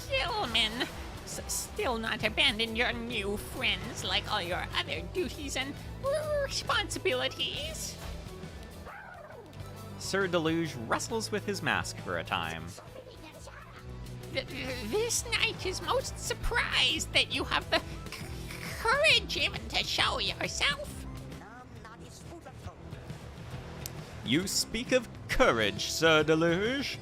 Gilman, still not abandoned your new friends like all your other duties and responsibilities. Sir Deluge wrestles with his mask for a time. This knight is most surprised that you have the courage even to show yourself. You speak of courage, Sir Deluge,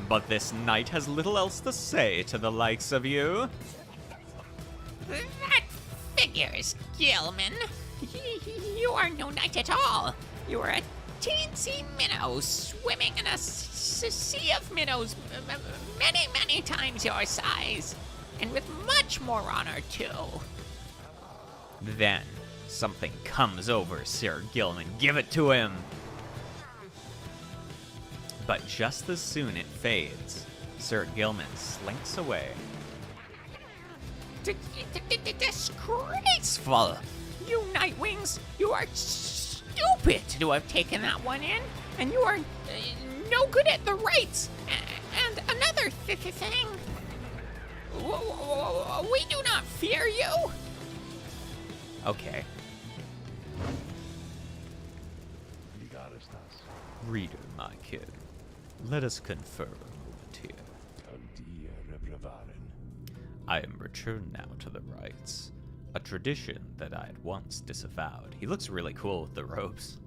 but this knight has little else to say to the likes of you. That figures, Gilman. You are no knight at all. You are a teensy minnow swimming in a sea of minnows many, many times your size, and with much more honor, too. Then, something comes over Sir Gilman. Give it to him! But just as soon it fades, Sir Gilman slinks away. Disgraceful! You Nightwings, you are stupid to have taken that one in, and you are no good at the rights. And another thing, we do not fear you. Okay. Reader, my kid, let us confer a moment here. I am returned now to the rites, a tradition that I had once disavowed. He looks really cool with the robes.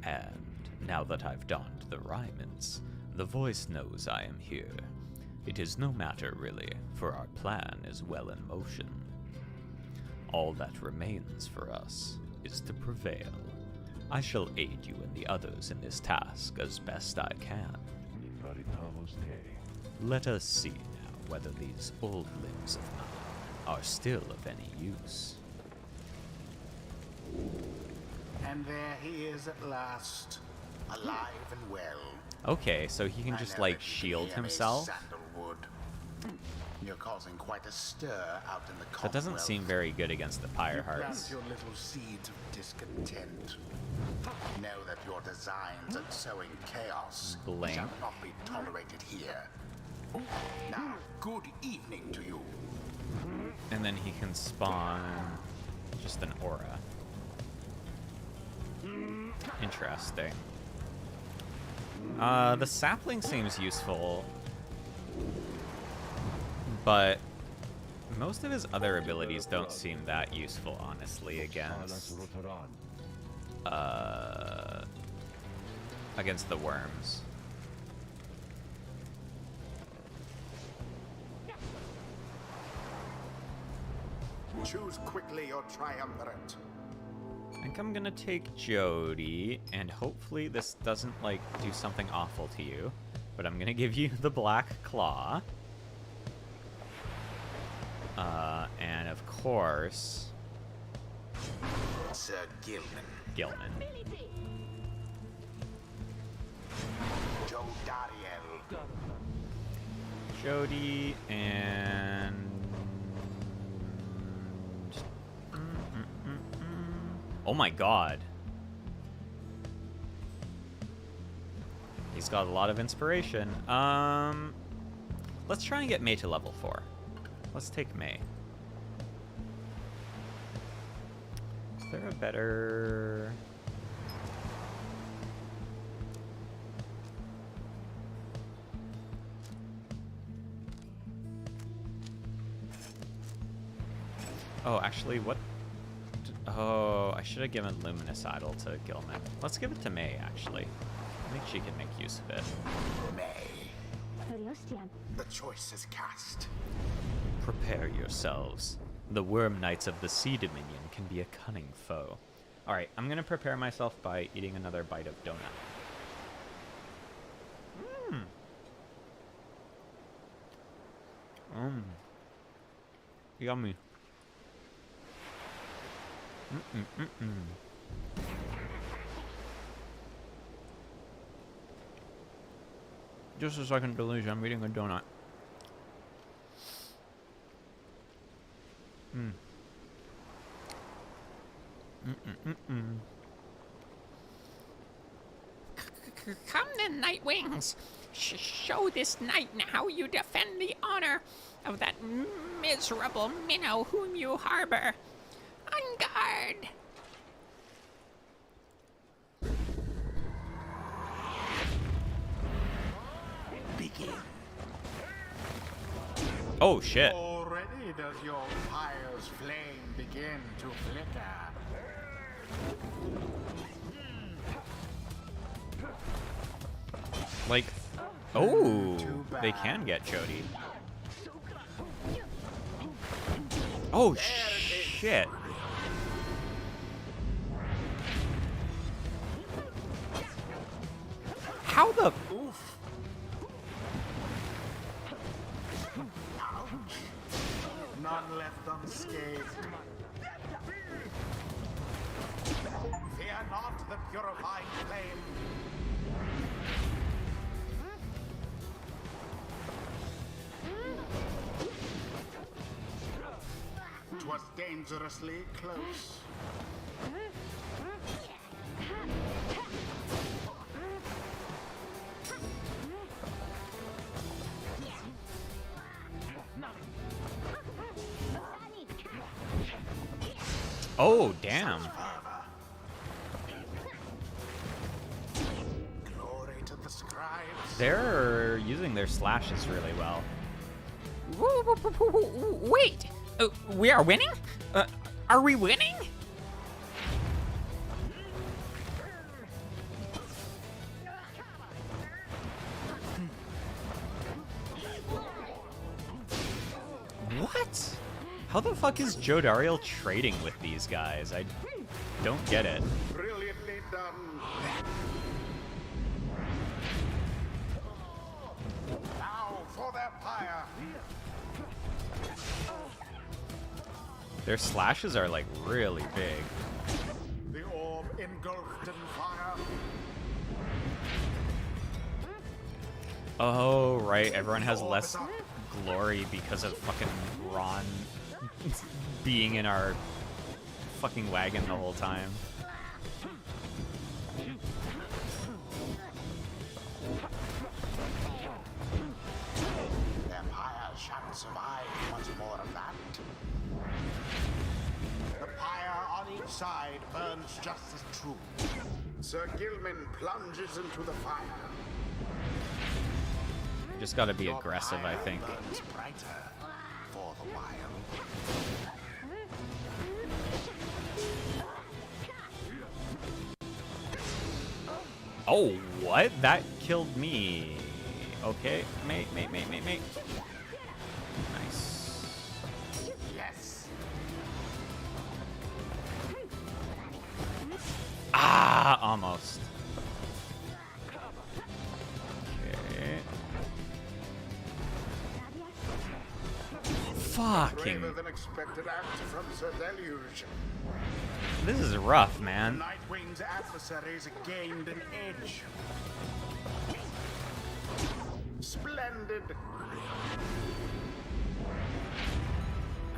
And now that I've donned the raiments, the voice knows I am here. It is no matter really, for our plan is well in motion. All that remains for us is to prevail. I shall aid you and the others in this task as best I can. Let us see now whether these old limbs of mine are still of any use. And there he is at last, alive and well. Okay, so he can just, like, shield himself? Sandalwood. You're causing quite a stir out in the Commonwealth. That doesn't seem very good against the Pyre Hearts. Plant your little seeds of discontent. Know that your designs at sowing chaos Blink. shall not be tolerated here. Now, good evening to you. And then he can spawn just an aura. Interesting. The sapling seems useful, but most of his other abilities don't seem that useful, honestly, against the worms. Choose quickly your triumvirate. think I'm gonna take Jody, and hopefully this doesn't, like, do something awful to you. But I'm gonna give you the Black Claw. And of course... Sir Gilman. Gilman. Joe Dariel. Jody, and... Oh my god. He's got a lot of inspiration. Let's try and get May to level 4. Let's take May. Is there a better... Oh, actually, what? Oh, I should have given Luminous Idol to Gilman. Let's give it to May, actually. I think she can make use of it. May. The choice is cast. Prepare yourselves. The Worm Knights of the Sea Dominion can be a cunning foe. Alright, I'm gonna prepare myself by eating another bite of donut. Yummy. Just a second, Deluge. I'm eating a donut. Come then, Nightwings. Show this knight how you defend the honor of that miserable minnow whom you harbor. On guard. Begin. Oh, shit. Already does your fire's flame begin to flicker. Like, oh, they can get Jody. Oh, shit. How the... Oof. Ouch. None left unscathed. Fear not the purifying flame. 'Twas dangerously close. Oh, damn. Glory to the scribes. They're using their slashes really well. Wait, we are winning? Are we winning? What? How the fuck is Joe Dariel trading with these guys? I don't get it. Brilliantly done. Now for their pyre. Their slashes are like really big. The orb engulfed in fire. Oh, right. Everyone has less glory because of fucking Ron being in our fucking wagon the whole time. Their pyre shan't survive much more of that. The pyre on each side burns just as true. Sir Gilman plunges into the fire. Just gotta be Your aggressive, I pyre think. burns brighter for the while. Oh, what? That killed me. Okay, mate. Nice. Yes. Ah, almost. Okay. Fucking. Braver than expected act from Sir Deluge. This is rough, man. Nightwing's adversaries gained an edge. Splendid.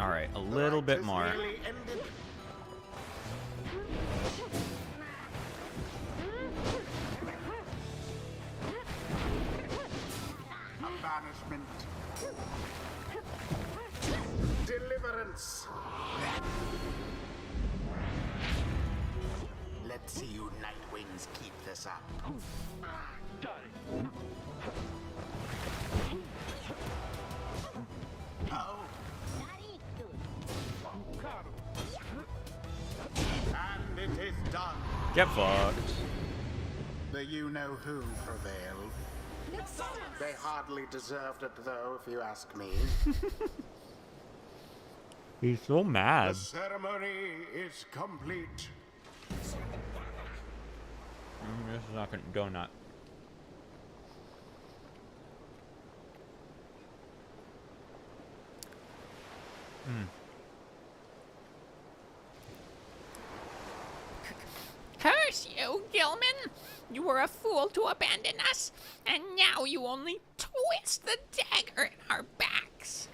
Alright, a little bit more. Nearly ended. A banishment. Deliverance. Let's see you Nightwings keep this up. Oh. And it is done. Get fucked. The you-know-who prevailed. They hardly deserved it, though, if you ask me. He's so mad. The ceremony is complete. This is not gonna donut. Curse you, Gilman! You were a fool to abandon us, and now you only twist the dagger in our backs.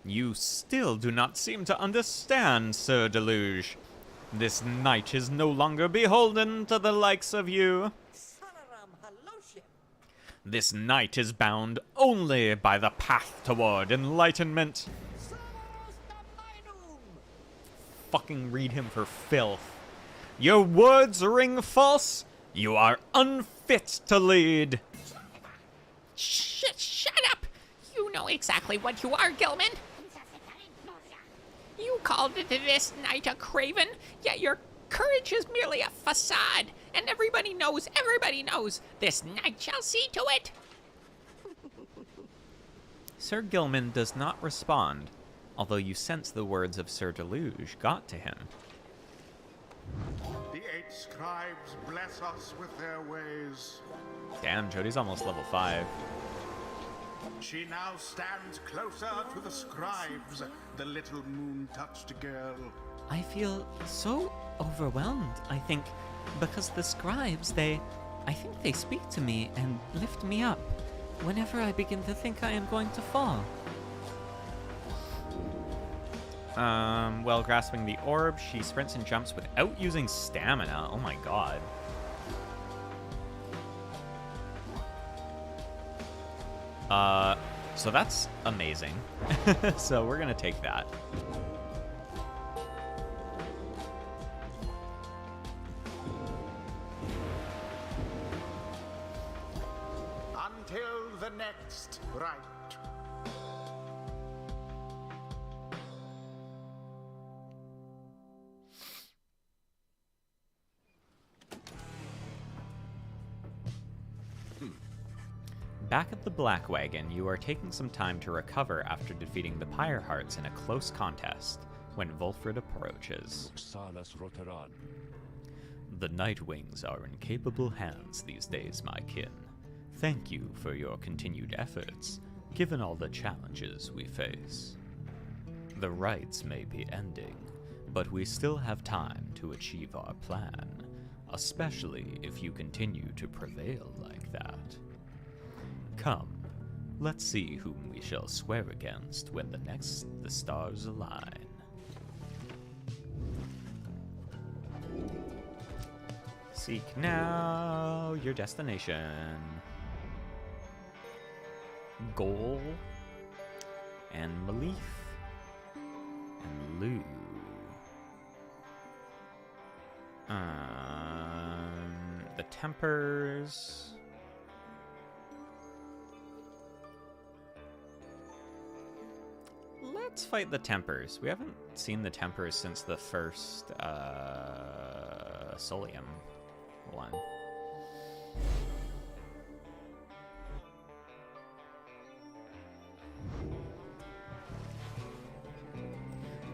You still do not seem to understand, Sir Deluge. This knight is no longer beholden to the likes of you. This knight is bound only by the path toward enlightenment. Fucking read him for filth. Your words ring false. You are unfit to lead. Shut up! You know exactly what you are, Gilman. You called this knight a craven, yet your courage is merely a facade, and everybody knows, this knight shall see to it. Sir Gilman does not respond, although you sense the words of Sir Deluge got to him. The 8 scribes bless us with their ways. Damn, Jody's almost level 5. She now stands closer to the scribes, the little moon-touched girl. I feel so overwhelmed, I think, because the scribes, I think they speak to me and lift me up whenever I begin to think I am going to fall. While grasping the orb, she sprints and jumps without using stamina. Oh my god. So that's amazing. So we're gonna take that. Until the next rite. Back at the Black Wagon, you are taking some time to recover after defeating the Pyre Hearts in a close contest when Volfred approaches. Salas Roteran. The Nightwings are in capable hands these days, my kin. Thank you for your continued efforts, given all the challenges we face. The rites may be ending, but we still have time to achieve our plan, especially if you continue to prevail like that. Come, let's see whom we shall swear against when the stars align. Seek now your destination. Goal and Malif and Lou. The Tempers. Let's fight the Tempers. We haven't seen the Tempers since the first Solium one.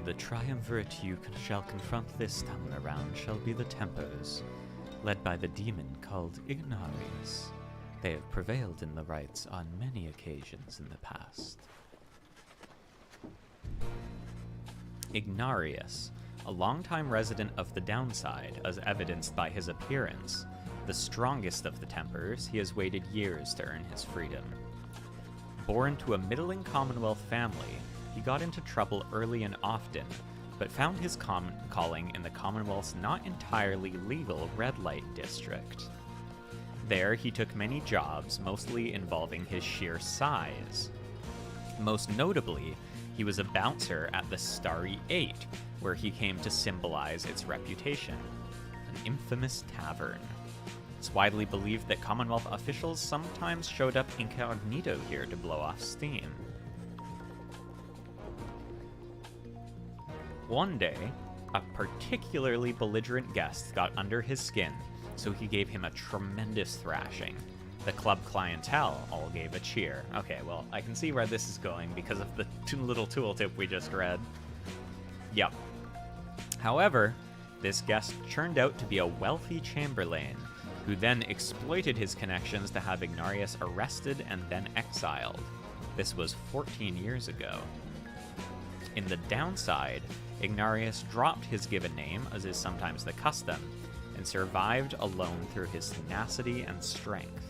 The triumvirate you shall confront this time around shall be the Tempers, led by the demon called Ignarius. They have prevailed in the rites on many occasions in the past. Ignarius, a longtime resident of the Downside, as evidenced by his appearance, the strongest of the Tempers, he has waited years to earn his freedom. Born to a middling Commonwealth family, he got into trouble early and often, but found his calling in the Commonwealth's not entirely legal red light district. There, he took many jobs, mostly involving his sheer size. Most notably, he was a bouncer at the Starry Eight, where he came to symbolize its reputation, an infamous tavern. It's widely believed that Commonwealth officials sometimes showed up incognito here to blow off steam. One day, a particularly belligerent guest got under his skin, so he gave him a tremendous thrashing. The club clientele all gave a cheer. Okay, well, I can see where this is going because of the little tooltip we just read. Yep. However, this guest turned out to be a wealthy chamberlain, who then exploited his connections to have Ignarius arrested and then exiled. This was 14 years ago. In the Downside, Ignarius dropped his given name, as is sometimes the custom, and survived alone through his tenacity and strength.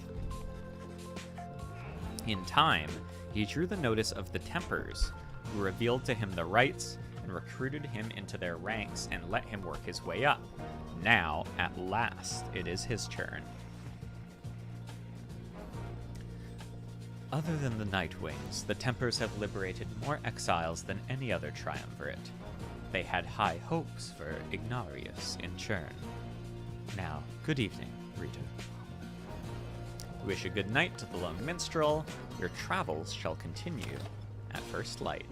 In time, he drew the notice of the Tempers, who revealed to him the rights and recruited him into their ranks and let him work his way up. Now, at last, it is his turn. Other than the Nightwings, the Tempers have liberated more exiles than any other triumvirate. They had high hopes for Ignarius in turn. Now, good evening, reader. Wish a good night to the lone minstrel. Your travels shall continue at first light.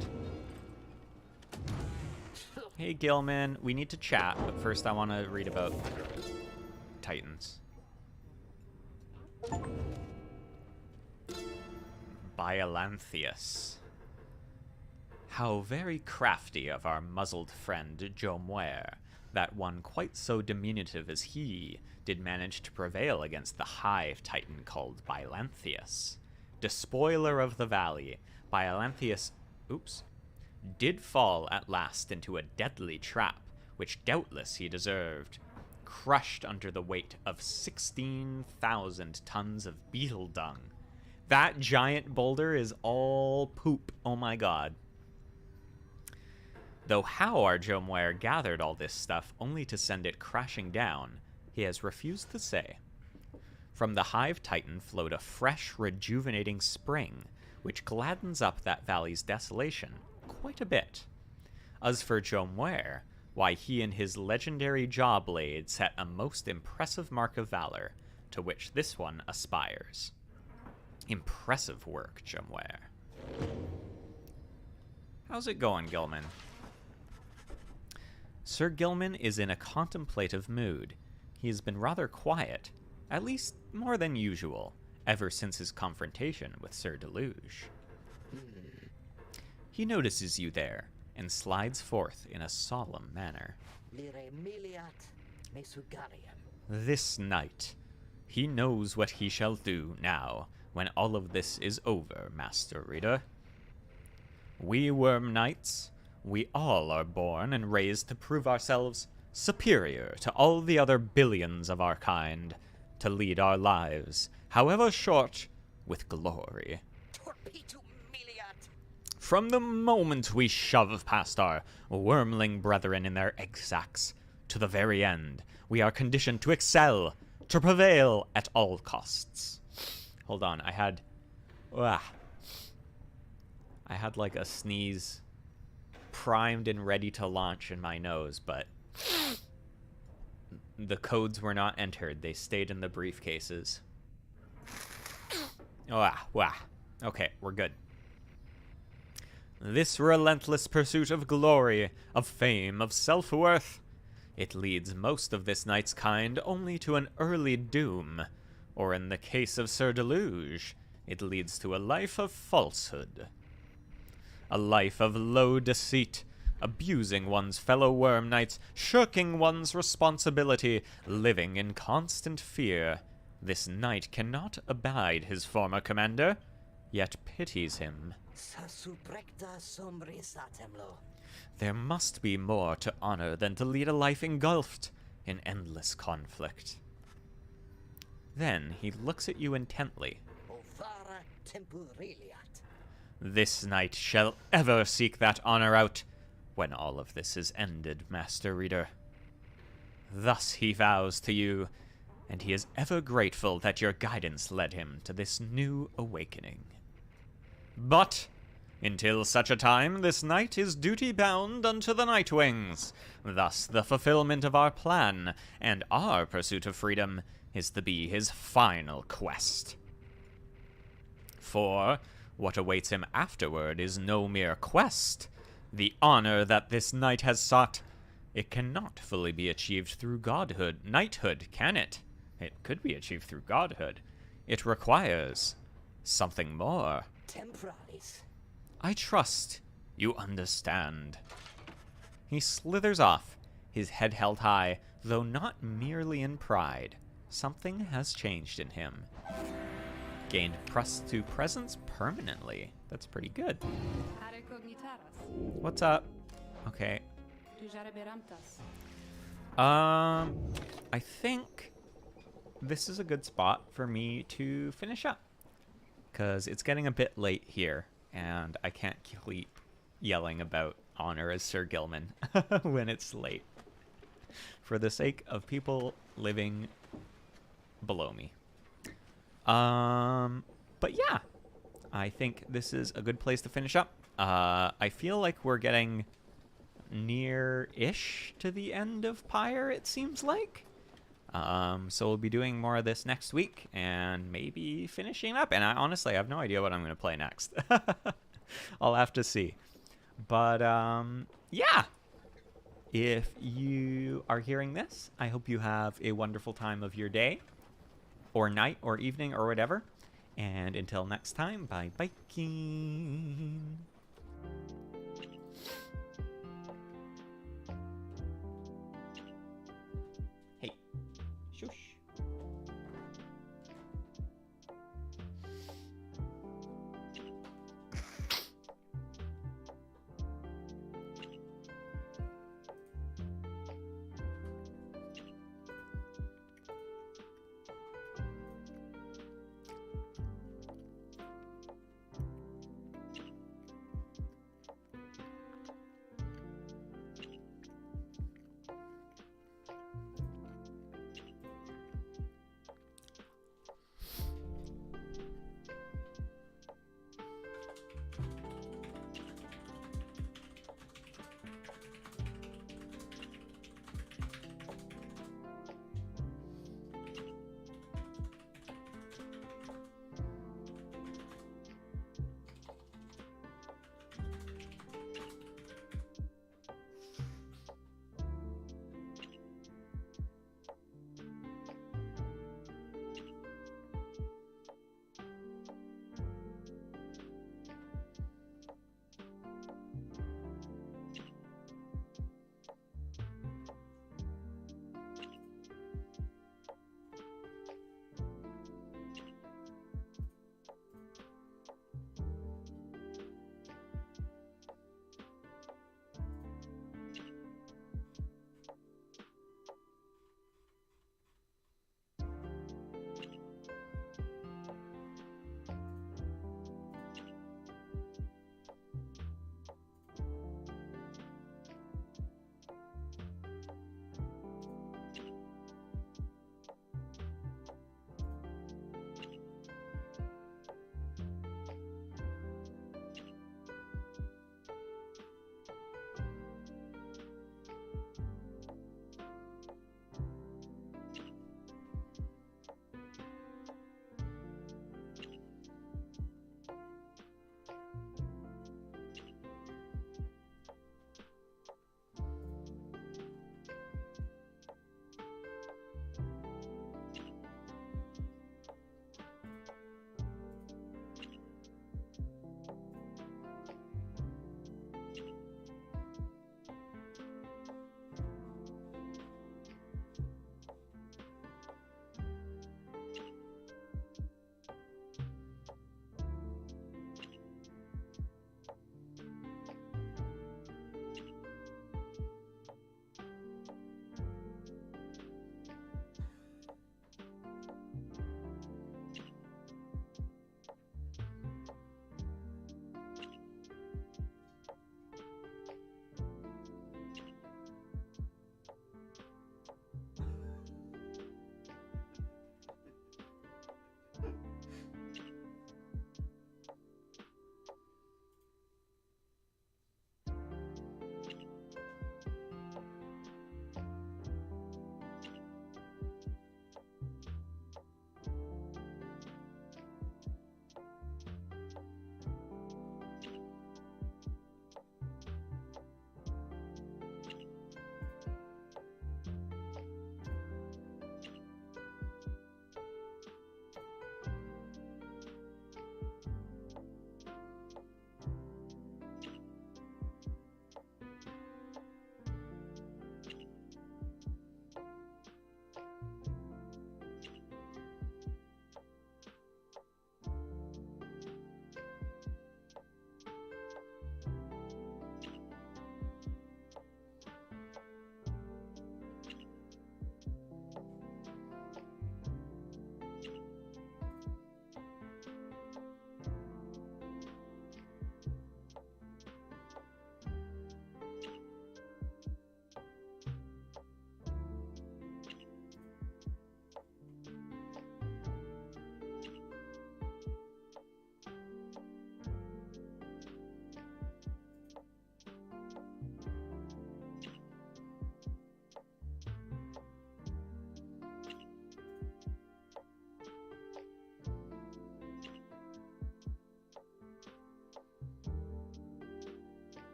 Hey Gilman, we need to chat, but first I want to read about Titans. Biolanthius. How very crafty of our muzzled friend Jomware, that one quite so diminutive as he did manage to prevail against the hive titan called Biolanthius. Despoiler of the valley, Biolanthius did fall at last into a deadly trap, which doubtless he deserved, crushed under the weight of 16,000 tons of beetle dung. That giant boulder is all poop, oh my god. Though how our Jomware gathered all this stuff only to send it crashing down, he has refused to say. From the hive titan flowed a fresh, rejuvenating spring, which gladdens up that valley's desolation quite a bit. As for Jomware, why, he and his legendary jaw blade set a most impressive mark of valor, to which this one aspires. Impressive work, Jomware. How's it going, Gilman? Sir Gilman is in a contemplative mood. He has been rather quiet, at least more than usual, ever since his confrontation with Sir Deluge. He notices you there, and slides forth in a solemn manner. This night, he knows what he shall do now, when all of this is over, Master Reader. We Worm Knights, we all are born and raised to prove ourselves superior to all the other billions of our kind, to lead our lives, however short, with glory. From the moment we shove past our wormling brethren in their egg sacs, to the very end, we are conditioned to excel, to prevail at all costs. Hold on, I had like a sneeze primed and ready to launch in my nose, but the codes were not entered. They stayed in the briefcases. Okay, we're good. This relentless pursuit of glory, of fame, of self-worth, it leads most of this night's kind only to an early doom, or in the case of Sir Deluge, it leads to a life of falsehood. A life of low deceit, abusing one's fellow worm knights, shirking one's responsibility, living in constant fear. This knight cannot abide his former commander, yet pities him. There must be more to honor than to lead a life engulfed in endless conflict. Then he looks at you intently. This knight shall ever seek that honor out when all of this is ended, Master Reader. Thus he vows to you, and he is ever grateful that your guidance led him to this new awakening. But until such a time, this knight is duty-bound unto the Nightwings. Thus, the fulfillment of our plan and our pursuit of freedom is to be his final quest. For what awaits him afterward is no mere quest. The honor that this knight has sought, it cannot fully be achieved through knighthood, can it? It could be achieved through godhood. It requires something more. Temporalis. I trust you understand. He slithers off, his head held high, though not merely in pride. Something has changed in him. Gained +2 presence permanently. That's pretty good. What's up? Okay. I think this is a good spot for me to finish up, because it's getting a bit late here, and I can't keep yelling about honor as Sir Gilman when it's late, for the sake of people living below me. But yeah, I think this is a good place to finish up. I feel like we're getting near-ish to the end of Pyre, it seems like. So we'll be doing more of this next week and maybe finishing up. And I honestly have no idea what I'm going to play next. I'll have to see. But yeah, if you are hearing this, I hope you have a wonderful time of your day or night or evening or whatever. And until next time, bye-bye.